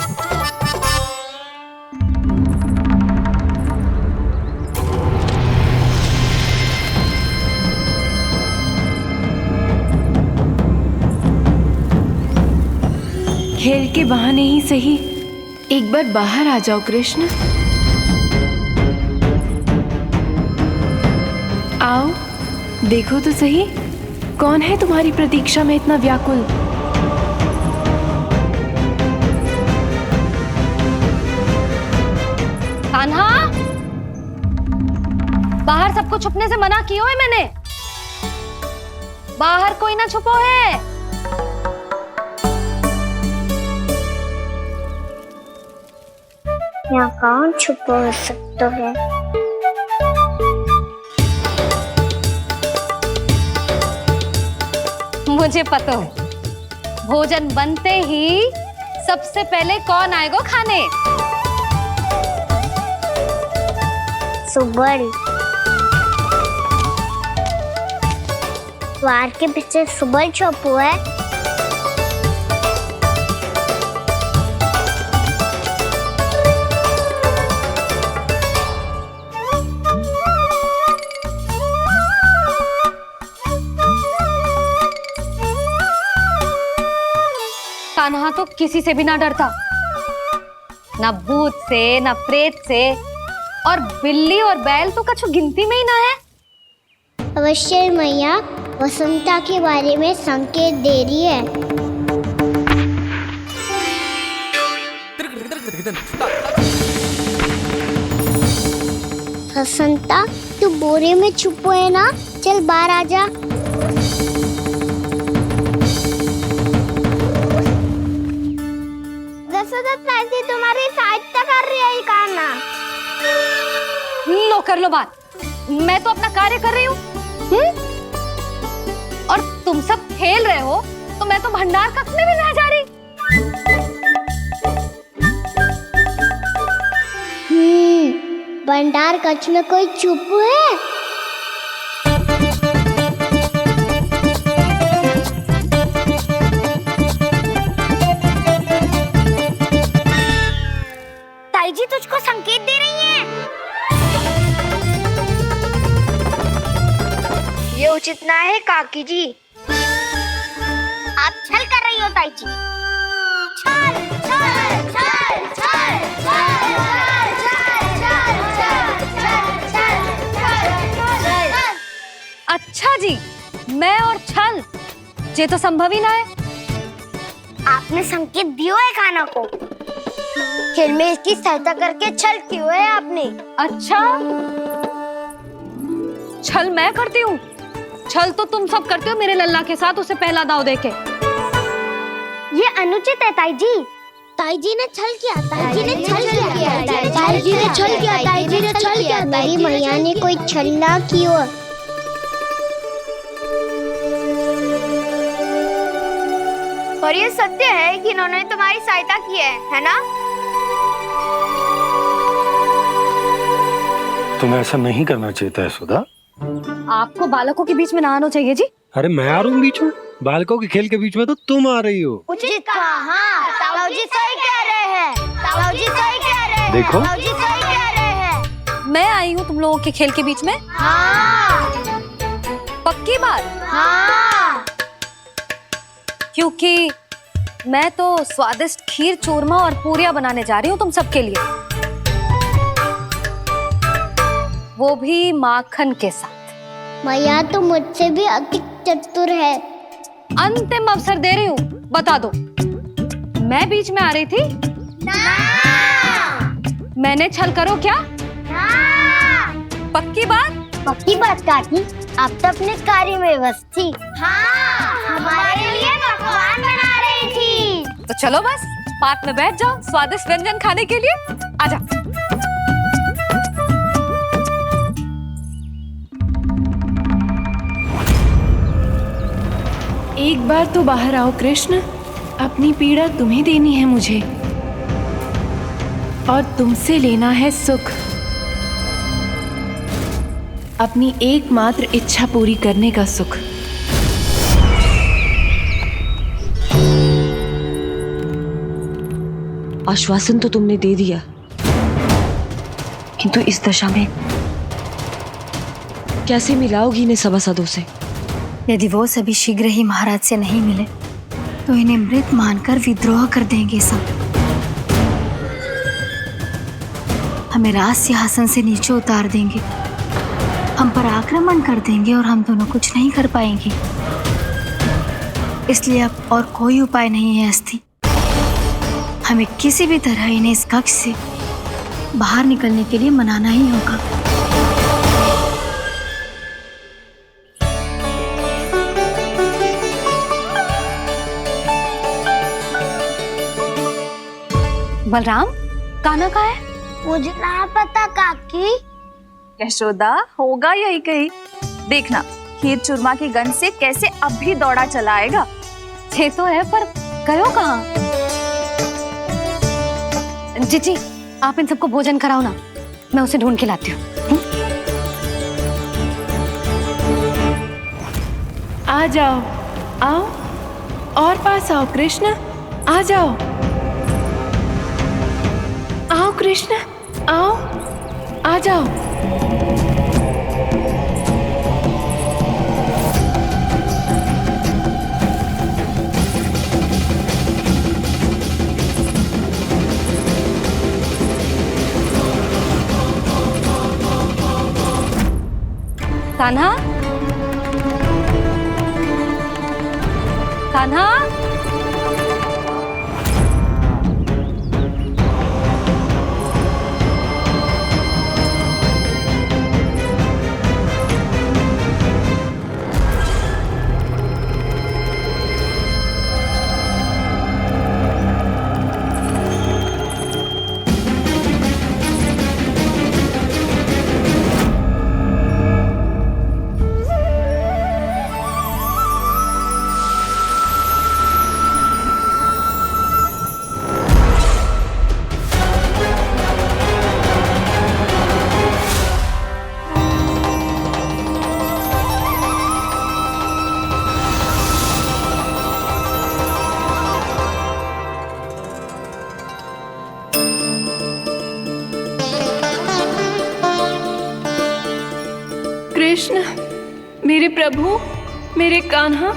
खेल के बहाने ही सही एक बार बाहर आ जाओ कृष्ण। आओ देखो तो सही, कौन है तुम्हारी प्रतीक्षा में इतना व्याकुल? कान्हा, बाहर सबको छुपने से मना किया है मैंने। बाहर कोई ना छुपो है। यहाँ कौन छुपा हो सकता है? मुझे पता हो, भोजन बनते ही सबसे पहले कौन आएगा खाने? सुबल। द्वार के पीछे सुबल छुपा है। कान्हा तो किसी से भी ना डरता, ना भूत से, ना प्रेत से, और बिल्ली और बैल तो कछु गिनती में ही ना है। अवश्य मैया वसंता के बारे में संकेत दे रही है। वसंता, तू बोरे में छुपो है ना? चल बाहर आ जा। तुम्हारी सहायता कर रही है कान्हा। लो कर लो बात, मैं तो अपना कार्य कर रही हूँ। और तुम सब खेल रहे हो तो मैं तो भंडार कक्ष में भी नहीं जा रही। भंडार कक्ष में कोई चुप है? ताई जी तुझको संकेत दे रही हैं। ये उचित ना है काकी जी। आप छल कर रही हो ताई जी। छल छल छल छल छल छल। अच्छा जी, मैं और छल, ये तो संभव ही ना है। आपने संकेत दियो है कान्हा को। खेल में इसकी सहायता करके छल क्यों है आपने? अच्छा, छल मैं करती हूँ? छल तो तुम सब करते हो मेरे लल्ला के साथ, उसे पहला दाव देके। ये अनुचित है ताई जी। ताई जी ने छल किया, ताई जी ने छल किया, ताई जी ने छल किया, ताई जी ने छल किया। मेरी मैया ने कोई छल ना किया। और ये सत्य है कि इन्होंने तुम्हारी सहायता की है ना? तुम्हें ऐसा नहीं करना चाहिए था यशोदा। आपको बालकों के बीच में ना आना चाहिए जी। अरे मैं आ रहा हूँ बीच में? बालकों के खेल के बीच में तो तुम आ रही हो। उचित कहा। हाँ, ताऊ जी सही कह रहे हैं। ताऊ जी सही कह रहे हैं। देखो। ताऊ जी सही कह रहे हैं। मैं आई हूँ तुम लोगों के खेल के बीच में? हाँ। पक्की बात? हाँ। क्योंकि मैं तो स्वादिष्ट खीर, चूरमा और पूरियां बनाने जा रही हूँ तुम सबके लिए, वो भी माखन के साथ। मैया तो मुझसे भी अधिक चतुर है। अंतिम अवसर दे रही हूँ, बता दो, मैं बीच में आ रही थी? ना। मैंने छल करो क्या? ना। पक्की बात? पक्की बात काकी, आप तो अपने कार्य में व्यस्त थी। हाँ, हमारे लिए पकवान बना रही थी। तो चलो बस पात में बैठ जाओ स्वादिष्ट व्यंजन खाने के लिए। आजा। एक बार तो बाहर आओ कृष्ण, अपनी पीड़ा तुम्हें देनी है मुझे, और तुमसे लेना है सुख। अपनी एकमात्र इच्छा पूरी करने का सुख। आश्वासन तो तुमने दे दिया, किंतु इस दशा में कैसे मिलाओगी इन्हें सभासदों से? यदि वो सभी शीघ्र ही महाराज से नहीं मिले तो इन्हें मृत मानकर विद्रोह कर देंगे सब। हमें राज सिंहासन से नीचे उतार देंगे, हम पर आक्रमण कर देंगे और हम दोनों कुछ नहीं कर पाएंगे। इसलिए अब और कोई उपाय नहीं है अस्थि। हमें किसी भी तरह इन्हें इस कक्ष से बाहर निकलने के लिए मनाना ही होगा। बलराम, कान्हा कहाँ है? मुझे ना पता काकी। यशोदा होगा यही कहीं। देखना खीर चूरमा की गंध से कैसे अब भी दौड़ा चला आएगा। ये तो है, पर गयो कहाँ? जीजी, आप इन सबको भोजन कराओ ना, मैं उसे ढूंढ के लाती हूँ। आ जाओ, आओ और पास आओ कृष्ण, आ जाओ। आओ कृष्ण, आओ, आ जाओ। कान्हा, कान्हा, कृष्ण, मेरे प्रभु, मेरे कान्हा,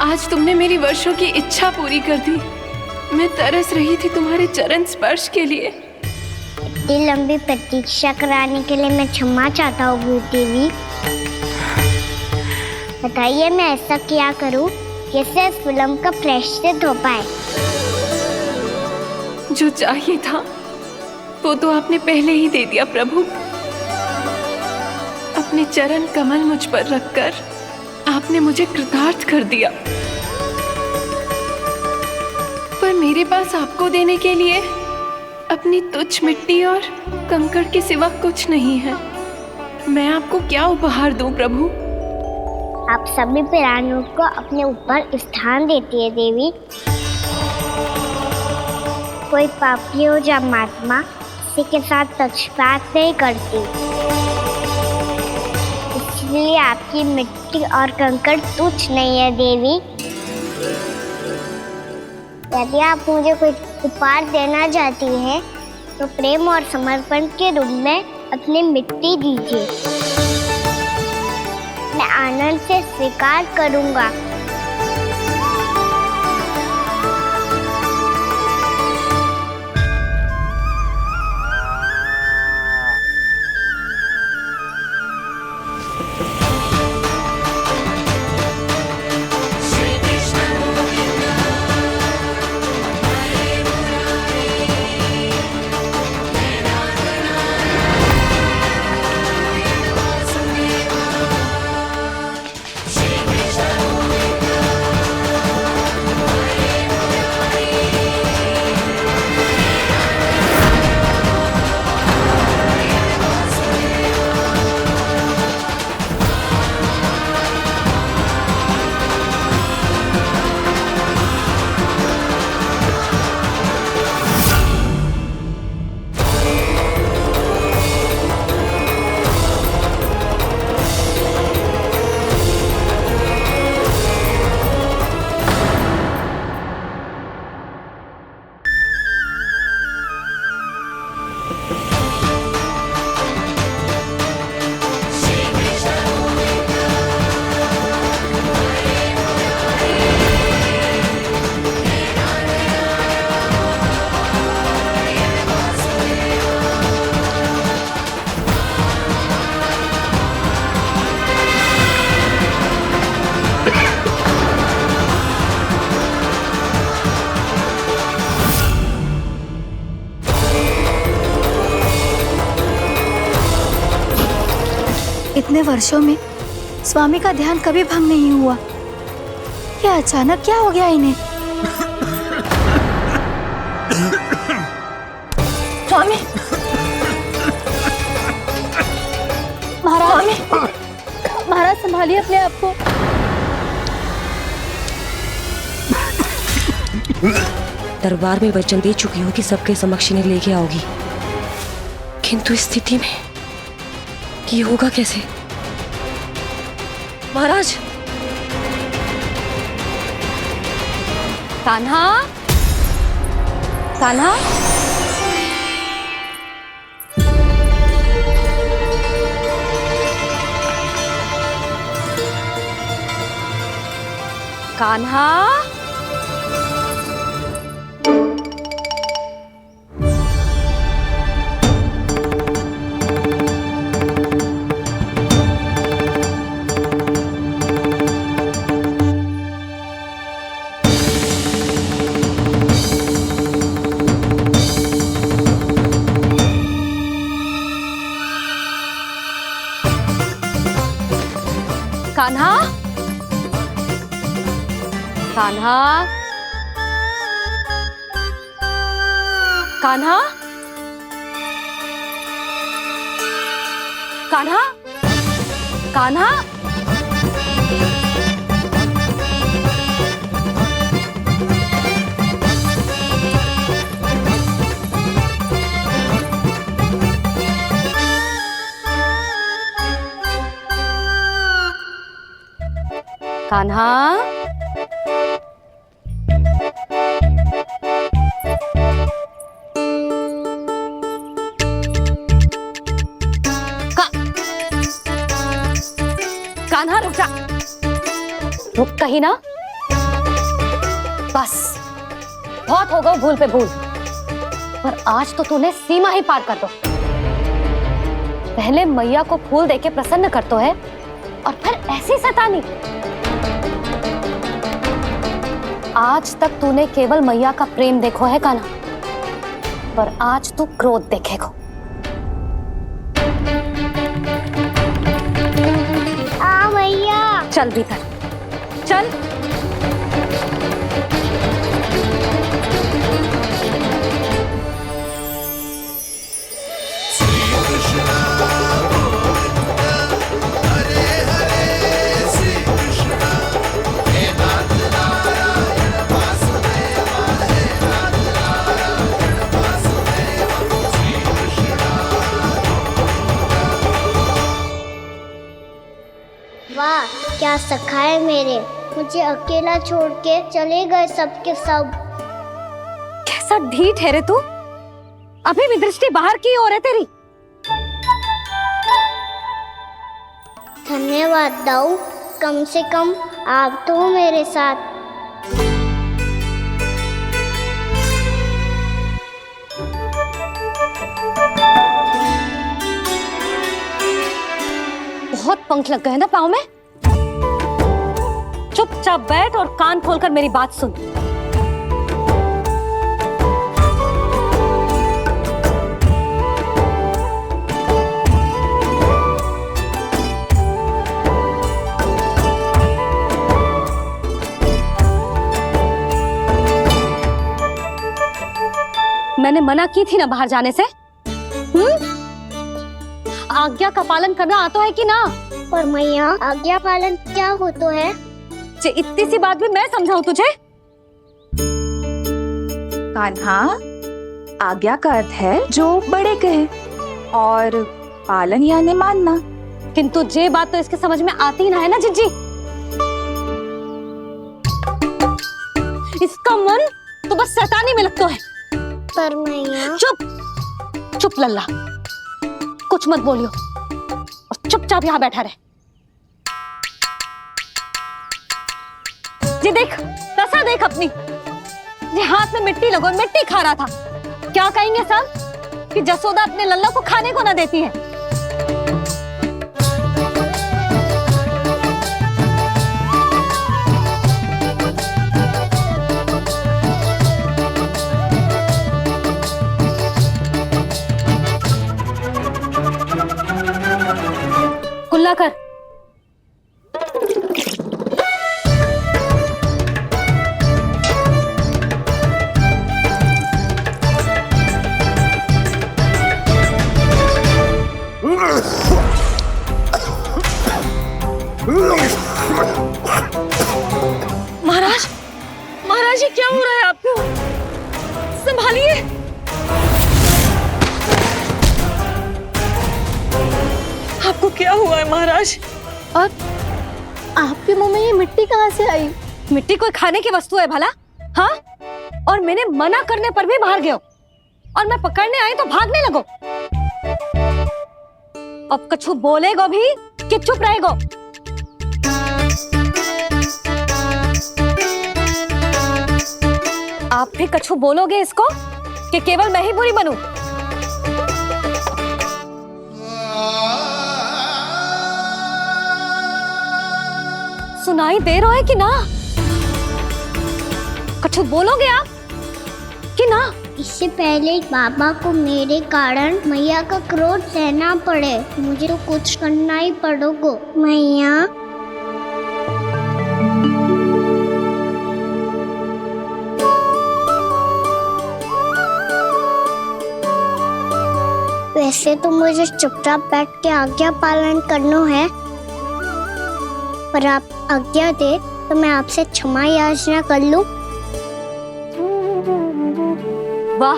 आज तुमने मेरी वर्षों की इच्छा पूरी कर दी। मैं तरस रही थी तुम्हारे चरण स्पर्श के लिए। इतनी लंबी प्रतीक्षा कराने के लिए मैं क्षमा चाहता हूँ भूत देवी। बताइए मैं ऐसा क्या करूँ जिससे इस फिल्म का प्रायश्चित हो पाए। जो चाहिए था वो तो आपने पहले ही दे दिया प्रभु। अपने चरण कमल मुझ पर रखकर आपने मुझे कृतार्थ कर दिया। पर मेरे पास आपको देने के लिए अपनी तुच्छ मिट्टी और कंकड़ के सिवा कुछ नहीं है। मैं आपको क्या उपहार दूं प्रभु? आप सभी प्राणियों को अपने ऊपर स्थान देती है देवी। कोई पापी हो या महात्मा किसी के साथ पक्षपात नहीं करती, इसलिए आपकी मिट्टी और कंकड़ तुच्छ नहीं है देवी। यदि आप मुझे कोई उपहार देना चाहती हैं तो प्रेम और समर्पण के रूप में अपनी मिट्टी दीजिए। मैं आनंद से स्वीकार करूंगा। इतने वर्षों में स्वामी का ध्यान कभी भंग नहीं हुआ। ये अचानक क्या हो गया इन्हें? संभालिए अपने आप को। दरबार में वचन दे चुकी हो कि सबके समक्ष इन्हें लेके आओगी, किंतु इस स्थिति में ये होगा कैसे? महाराज! कान्हा, कान्हा, कान्हा, कान्हा, कान्हा, कान्हा, कान्हा, कान्हा, कान्हा, कान्हा रुक जा। रुक कहीं ना। बस बहुत हो गया भूल पे भूल, पर आज तो तूने सीमा ही पार कर दो। पहले मैया को फूल देके प्रसन्न कर तो है, और फिर ऐसी सतानी। आज तक तूने केवल मैया का प्रेम देखो है कान्हा, पर आज तू क्रोध देखेगा। मैया चल भीतर चल। वाह क्या सखा है मेरे, मुझे अकेला छोड़ के चले गए सबके सब। कैसा ढीठ है रे तू, अभी भी दृष्टि बाहर की ओर है तेरी। धन्यवाद दाऊ, कम से कम आप तो हो मेरे साथ। बहुत पंख लग गए ना पाँव में। चुपचाप बैठ और कान खोलकर मेरी बात सुन। मैंने मना की थी ना बाहर जाने से। आज्ञा का पालन करना आता है कि ना? पर मैया आज्ञा पालन क्या हो तो है? इतनी सी बात भी मैं समझाऊं तुझे? कान्हा, आज्ञा का अर्थ है जो बड़े कहे, और पालन यानी मानना। किंतु ये बात तो इसके समझ में आती ना है ना जिज्जी। इसका मन तो बस शैतानी में लगता है। पर मैया चुप चुप लल्ला, कुछ मत बोलियो और चुपचाप यहाँ बैठा रहे। जी देख, दशा देख अपनी। ये हाथ में मिट्टी लगो, मिट्टी खा रहा था। क्या कहेंगे सब कि जसोदा अपने लल्ला को खाने को ना देती है। कुल्ला कर। संभालिए। आपको क्या हुआ है महाराज? और आपके मुंह में ये मिट्टी कहाँ से आई? मिट्टी कोई खाने की वस्तु है भला? हाँ, और मैंने मना करने पर भी बाहर गए हो, और मैं पकड़ने आई तो भागने लगो। अब कछु बोलेगो भी कि चुप रहेगो? आप भी कछु बोलोगे इसको कि केवल मैं ही बुरी बनूं? सुनाई दे रहा है कि ना? कछु बोलोगे आप कि ना? इससे पहले बाबा को मेरे कारण मैया का क्रोध सहना पड़े, मुझे तो कुछ करना ही पड़ेगा। मैया, वैसे तो मुझे चुपचाप बैठ के आज्ञा पालन करना है, पर आप आज्ञा दे तो मैं आपसे क्षमा याचना कर लूं। वाह,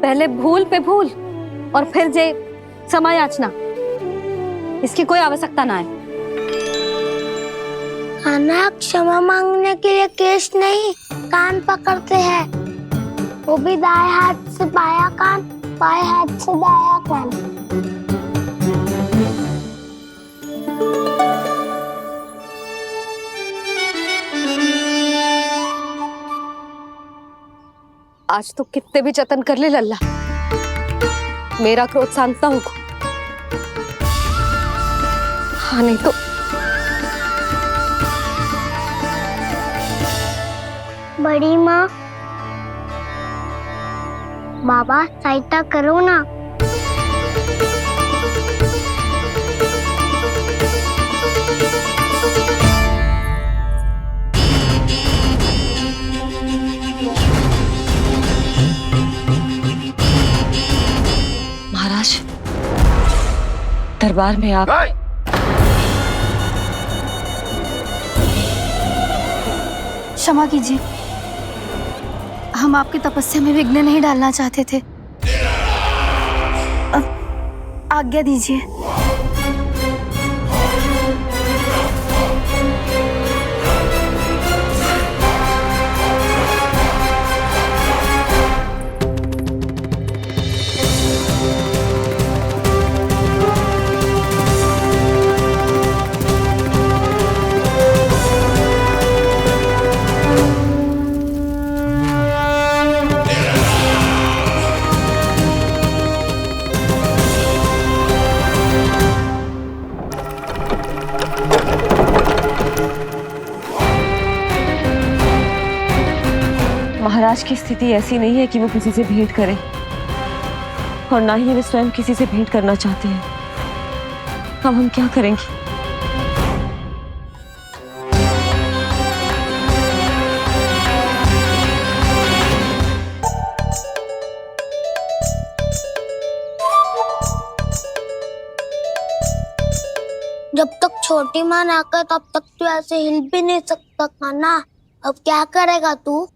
पहले भूल पे भूल और फिर जे क्षमा याचना, इसकी कोई आवश्यकता ना है। खाना क्षमा मांगने के लिए केस नहीं, कान पकड़ते हैं, वो भी दाएं हाथ से बायां कान, बाएं हाथ से दायां कान। आज तो कितने भी जतन कर ले लल्ला, मेरा क्रोध शांत ना होगा। हाँ, नहीं तो बड़ी माँ, बाबा सहायता करो ना। महाराज, दरबार में आप क्षमा कीजिए, हम आपकी तपस्या में विघ्न नहीं डालना चाहते थे। अब आज्ञा दीजिए। महाराज की स्थिति ऐसी नहीं है कि वो किसी से भेंट करें, और ना ही वे स्वयं किसी से भेंट करना चाहते हैं। अब हम क्या करेंगे? जब तक छोटी माँ ना कर तब तक तू ऐसे हिल भी नहीं सकता था ना। अब क्या करेगा तू?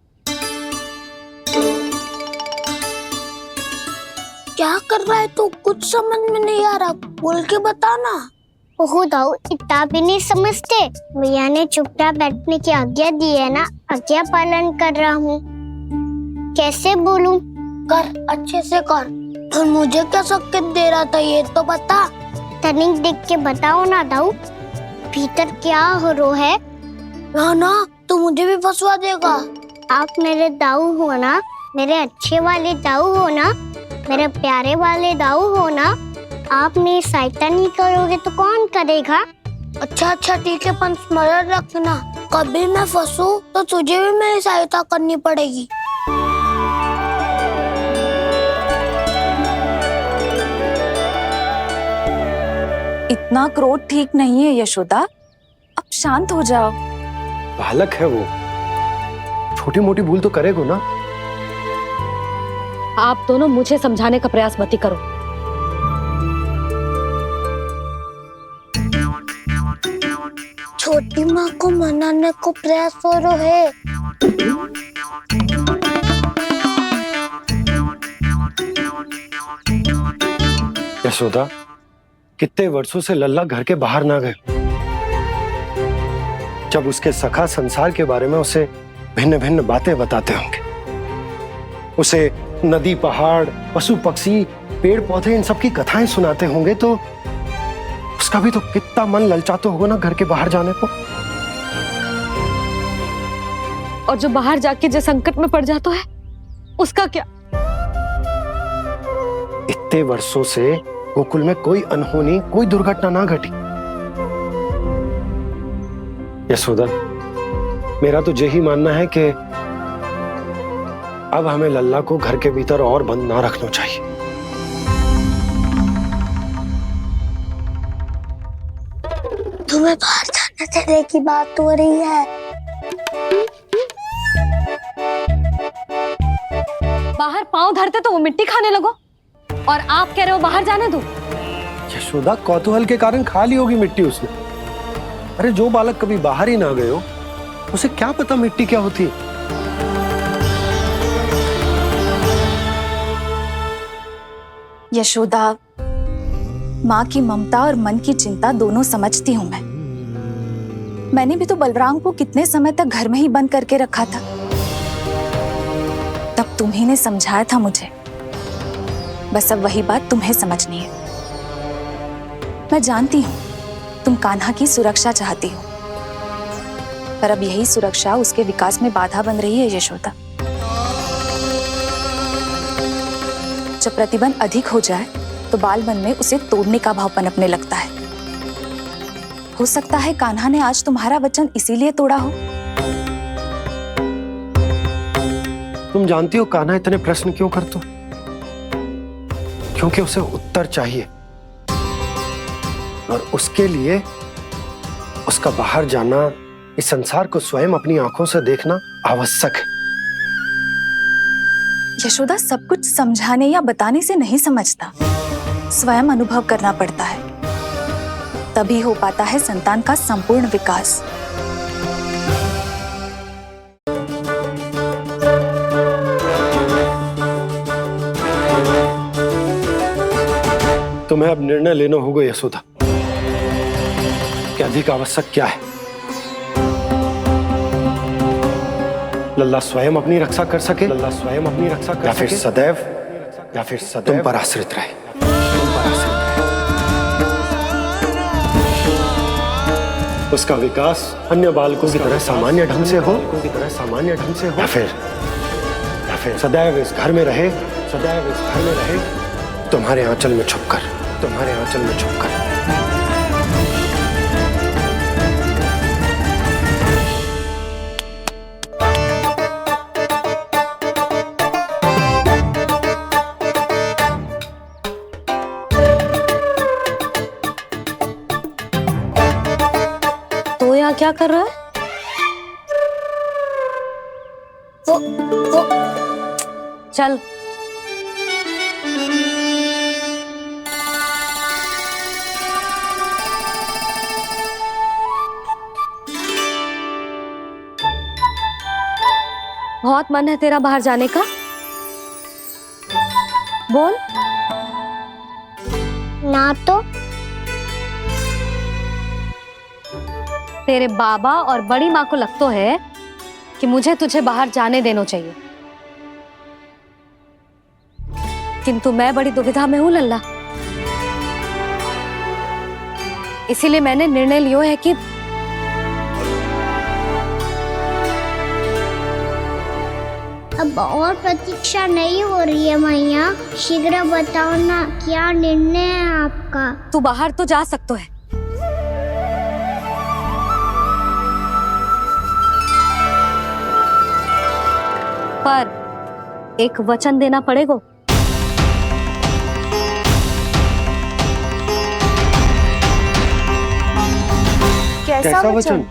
क्या कर रहा है तू? कुछ समझ में नहीं आ रहा, बोल के बता ना। ओहो दाऊ, इतना भी नहीं समझते। भैया ने चुपचाप बैठने की आज्ञा दी है ना, आज्ञा पालन कर रहा हूँ। कैसे बोलूं? कर, अच्छे से कर। और मुझे क्या संकेत दे रहा था ये तो बता। तनिक देख के बताओ ना दाऊ, भीतर क्या हो रहा है? ना, तू मुझे भी फंसवा देगा। आप मेरे दाऊ हो ना, मेरे अच्छे वाले दाऊ हो ना, मेरे प्यारे वाले दाऊ हो ना। आप मेरी सहायता नहीं करोगे तो कौन करेगा? अच्छा ठीक है, पर स्मरण रखना, कभी मैं फंसू तो तुझे भी मेरी सहायता करनी पड़ेगी। इतना क्रोध ठीक नहीं है यशोदा, अब शांत हो जाओ। बालक है वो, छोटी मोटी भूल तो करेगा ना। आप दोनों मुझे समझाने का प्रयास मत ही करो। छोटी माँ को मनाने को प्रयास हो रहा है। यशोदा, कितने वर्षों से लल्ला घर के बाहर ना गए। जब उसके सखा संसार के बारे में उसे भिन्न भिन्न बातें बताते होंगे, उसे नदी, पहाड़, पशु पक्षी, पेड़ पौधे, इन सब की कथाएं सुनाते होंगे, तो उसका भी तो कितना मन ललचाता होगा ना घर के बाहर जाने को। और जो बाहर जाके जिस संकट में पड़ जाता है उसका क्या? इतने वर्षों से गोकुल में कोई अनहोनी, कोई दुर्घटना ना घटी। यशोदा, मेरा तो यही मानना है कि अब हमें लल्ला को घर के भीतर और बंद ना रखना चाहिए। तुम्हें बाहर जाने देने की बात हो रही है। बाहर पांव धरते तो वो मिट्टी खाने लगो, और आप कह रहे हो बाहर जाने दो। यशोदा, कौतूहल के कारण खा ली होगी मिट्टी उसने। अरे जो बालक कभी बाहर ही ना गए हो, उसे क्या पता मिट्टी क्या होती है। यशोदा, माँ की ममता और मन की चिंता दोनों समझती हूँ मैं। मैंने भी तो बलराम को कितने समय तक घर में ही बंद करके रखा था। तब तुम्ही ने समझाया था मुझे। बस अब वही बात तुम्हें समझनी है। मैं जानती हूँ तुम कान्हा की सुरक्षा चाहती हो, पर अब यही सुरक्षा उसके विकास में बाधा बन रही है यशोदा। जब प्रतिबंध अधिक हो जाए तो बाल मन में उसे तोड़ने का भाव पनपने लगता है। हो सकता है कान्हा ने आज तुम्हारा वचन इसीलिए तोड़ा हो। तुम जानती हो कान्हा इतने प्रश्न क्यों करता? क्योंकि उसे उत्तर चाहिए, और उसके लिए उसका बाहर जाना, इस संसार को स्वयं अपनी आंखों से देखना आवश्यक है। यशोदा, सब कुछ समझाने या बताने से नहीं समझता, स्वयं अनुभव करना पड़ता है। तभी हो पाता है संतान का संपूर्ण विकास। तुम्हें अब निर्णय लेना होगा यशोदा कि अधिक आवश्यक क्या है। लल्ला स्वयं अपनी रक्षा कर सके, लल्ला स्वयं अपनी रक्षा कर, या फिर सदैव तुम पर आश्रित रहे। उसका विकास अन्य बालकों की तरह सामान्य ढंग से हो, या फिर सदैव इस घर में रहे, तुम्हारे आंचल में छुपकर। तो यहाँ क्या कर रहा है? चल। बहुत मन है तेरा बाहर जाने का? बोल। ना तो। तेरे बाबा और बड़ी माँ को लगता है कि मुझे तुझे बाहर जाने देना चाहिए, किंतु मैं बड़ी दुविधा में हूँ लल्ला। इसीलिए मैंने निर्णय लिया है कि अब और प्रतीक्षा नहीं हो रही है मैया। शीघ्र बताओ ना, क्या निर्णय है आपका? तू बाहर तो जा सकता है, पर एक वचन देना पड़ेगा। कैसा वचन?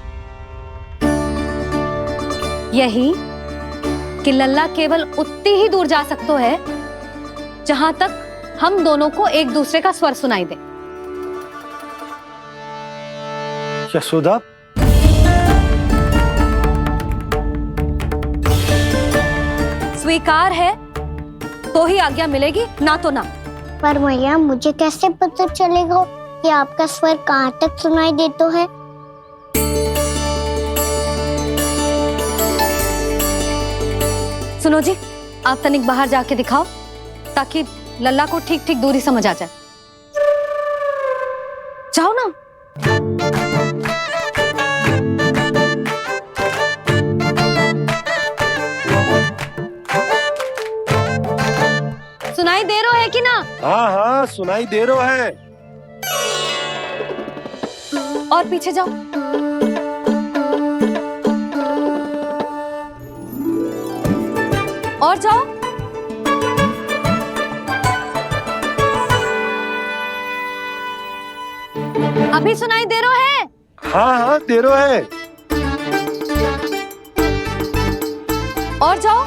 यही कि लल्ला केवल उतनी ही दूर जा सकता है जहां तक हम दोनों को एक दूसरे का स्वर सुनाई दे। यशोदा, स्वीकार है तो ही आज्ञा मिलेगी, ना तो ना। पर मैया मुझे कैसे पता चलेगा कि आपका स्वर कहाँ तक सुनाई देता है? सुनो जी, आप तनिक बाहर जाके दिखाओ ताकि लल्ला को ठीक ठीक दूरी समझ आ जाए। जाओ ना। सुनाई दे रहा है कि ना? हाँ हाँ सुनाई दे रहा है। और पीछे जाओ। और जाओ। अभी सुनाई दे रहा है? हाँ हाँ दे रहा है। और जाओ।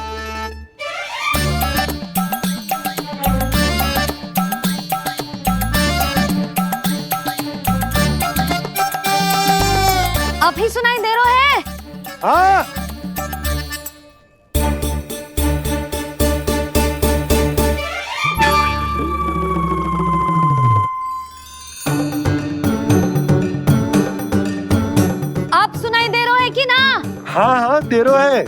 अभी सुनाई दे रहा है? हाँ। आप सुनाई दे रहा है कि ना? हाँ हाँ दे रहा है।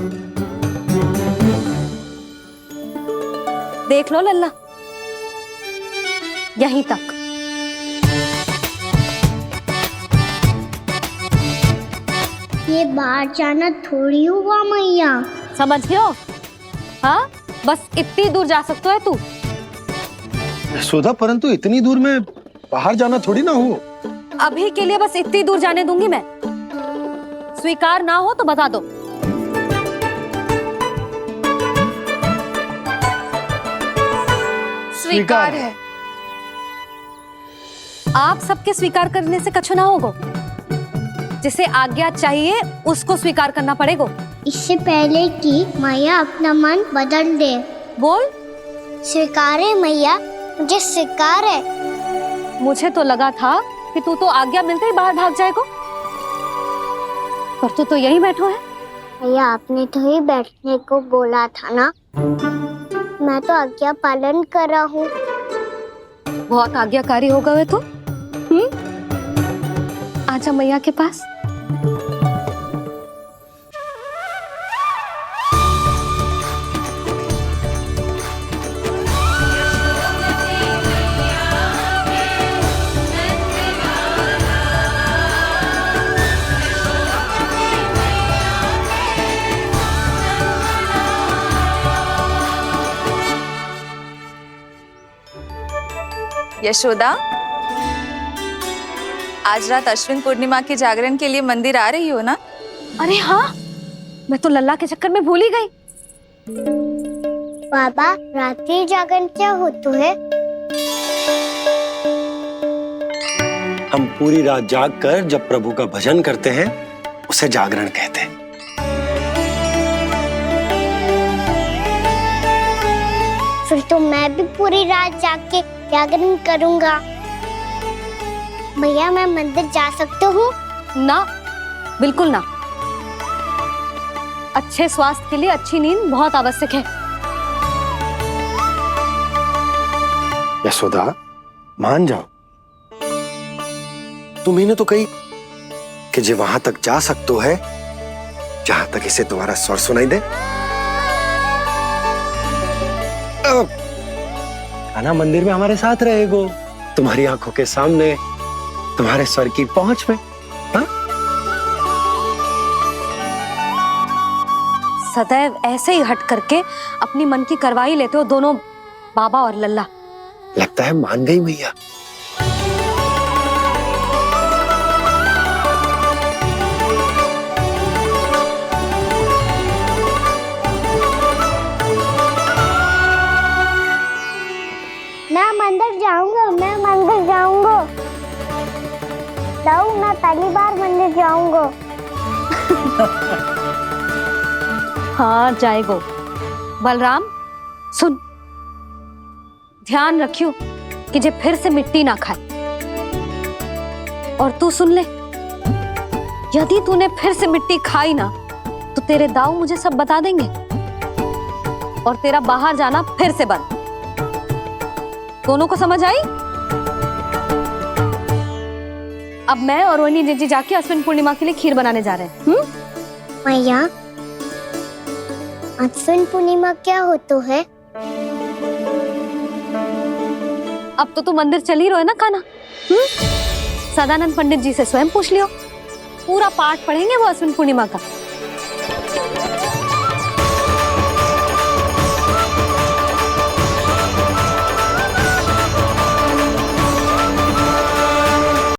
देख लो लल्ला, यहीं तक। ये बाहर जाना थोड़ी हुआ मैया। समझ गयो? हाँ, बस इतनी दूर जा सकते है तू। यशोदा, परंतु इतनी दूर में बाहर जाना थोड़ी ना हो। अभी के लिए बस इतनी दूर जाने दूंगी मैं। स्वीकार ना हो तो बता दो। स्वीकार है। आप सबके स्वीकार करने से कछु ना होगो। जिसे आज्ञा चाहिए उसको स्वीकार करना पड़ेगा। इससे पहले कि मैया अपना मन बदल दे। बोल। स्वीकार है मैया, मुझे स्वीकार है। मुझे तो लगा था कि तू तो आज्ञा मिलते ही बाहर भाग जाएगा, पर तू तो यहीं बैठो है। मैया आपने तो ही बैठने को बोला था ना, मैं तो आज्ञा पालन कर रहा हूँ। बहुत आज्ञाकारी हो गए तू। आजा मैया के पास। यशोदा, आज रात अश्विन पूर्णिमा के जागरण के लिए मंदिर आ रही हो ना? अरे हाँ, मैं तो लल्ला के चक्कर में भूल ही गई। बाबा, रात्रि जागरण क्या होता है? हम पूरी रात जाग कर जब प्रभु का भजन करते हैं उसे जागरण कहते हैं। फिर तो मैं भी पूरी रात जाग के जागरण करूंगा। भैया, मैं मंदिर जा सकती हूँ? ना, बिल्कुल ना। अच्छे स्वास्थ्य के लिए अच्छी नींद बहुत आवश्यक है। यशोदा, मान जाओ। तुम्ही ने तो कही कि जे वहां तक जा सकते है जहां तक इसे तुम्हारा स्वर सुनाई दे। खाना मंदिर में हमारे साथ रहेगो, तुम्हारी आंखों के सामने, तुम्हारे स्वर की पहुंच में। हाँ? सदैव ऐसे ही हट करके अपनी मन की करवाई लेते हो दोनों बाबा और लल्ला। लगता है मान गई मैया। मैं मंदिर जाऊंगा, मैं मंदिर जाऊंगा। दाऊ, मैं पहली बार मंदिर जाऊंगा। हाँ, जाएगो। बलराम, सुन, ध्यान रखियो कि जे फिर से मिट्टी ना खाए। और तू सुन ले, यदि तूने फिर से मिट्टी खाई ना तो तेरे दाऊ मुझे सब बता देंगे और तेरा बाहर जाना फिर से बंद। दोनों को समझ आई? अब मैं और रोहिणी जीजी जाके अश्विन पूर्णिमा के लिए खीर बनाने जा रहे हैं। मैया, अश्विन पूर्णिमा क्या होता है? अब तो तू मंदिर चल ही रहो है ना कान्हा? सदानंद पंडित जी से स्वयं पूछ लियो, पूरा पाठ पढ़ेंगे वो अश्विन पूर्णिमा का।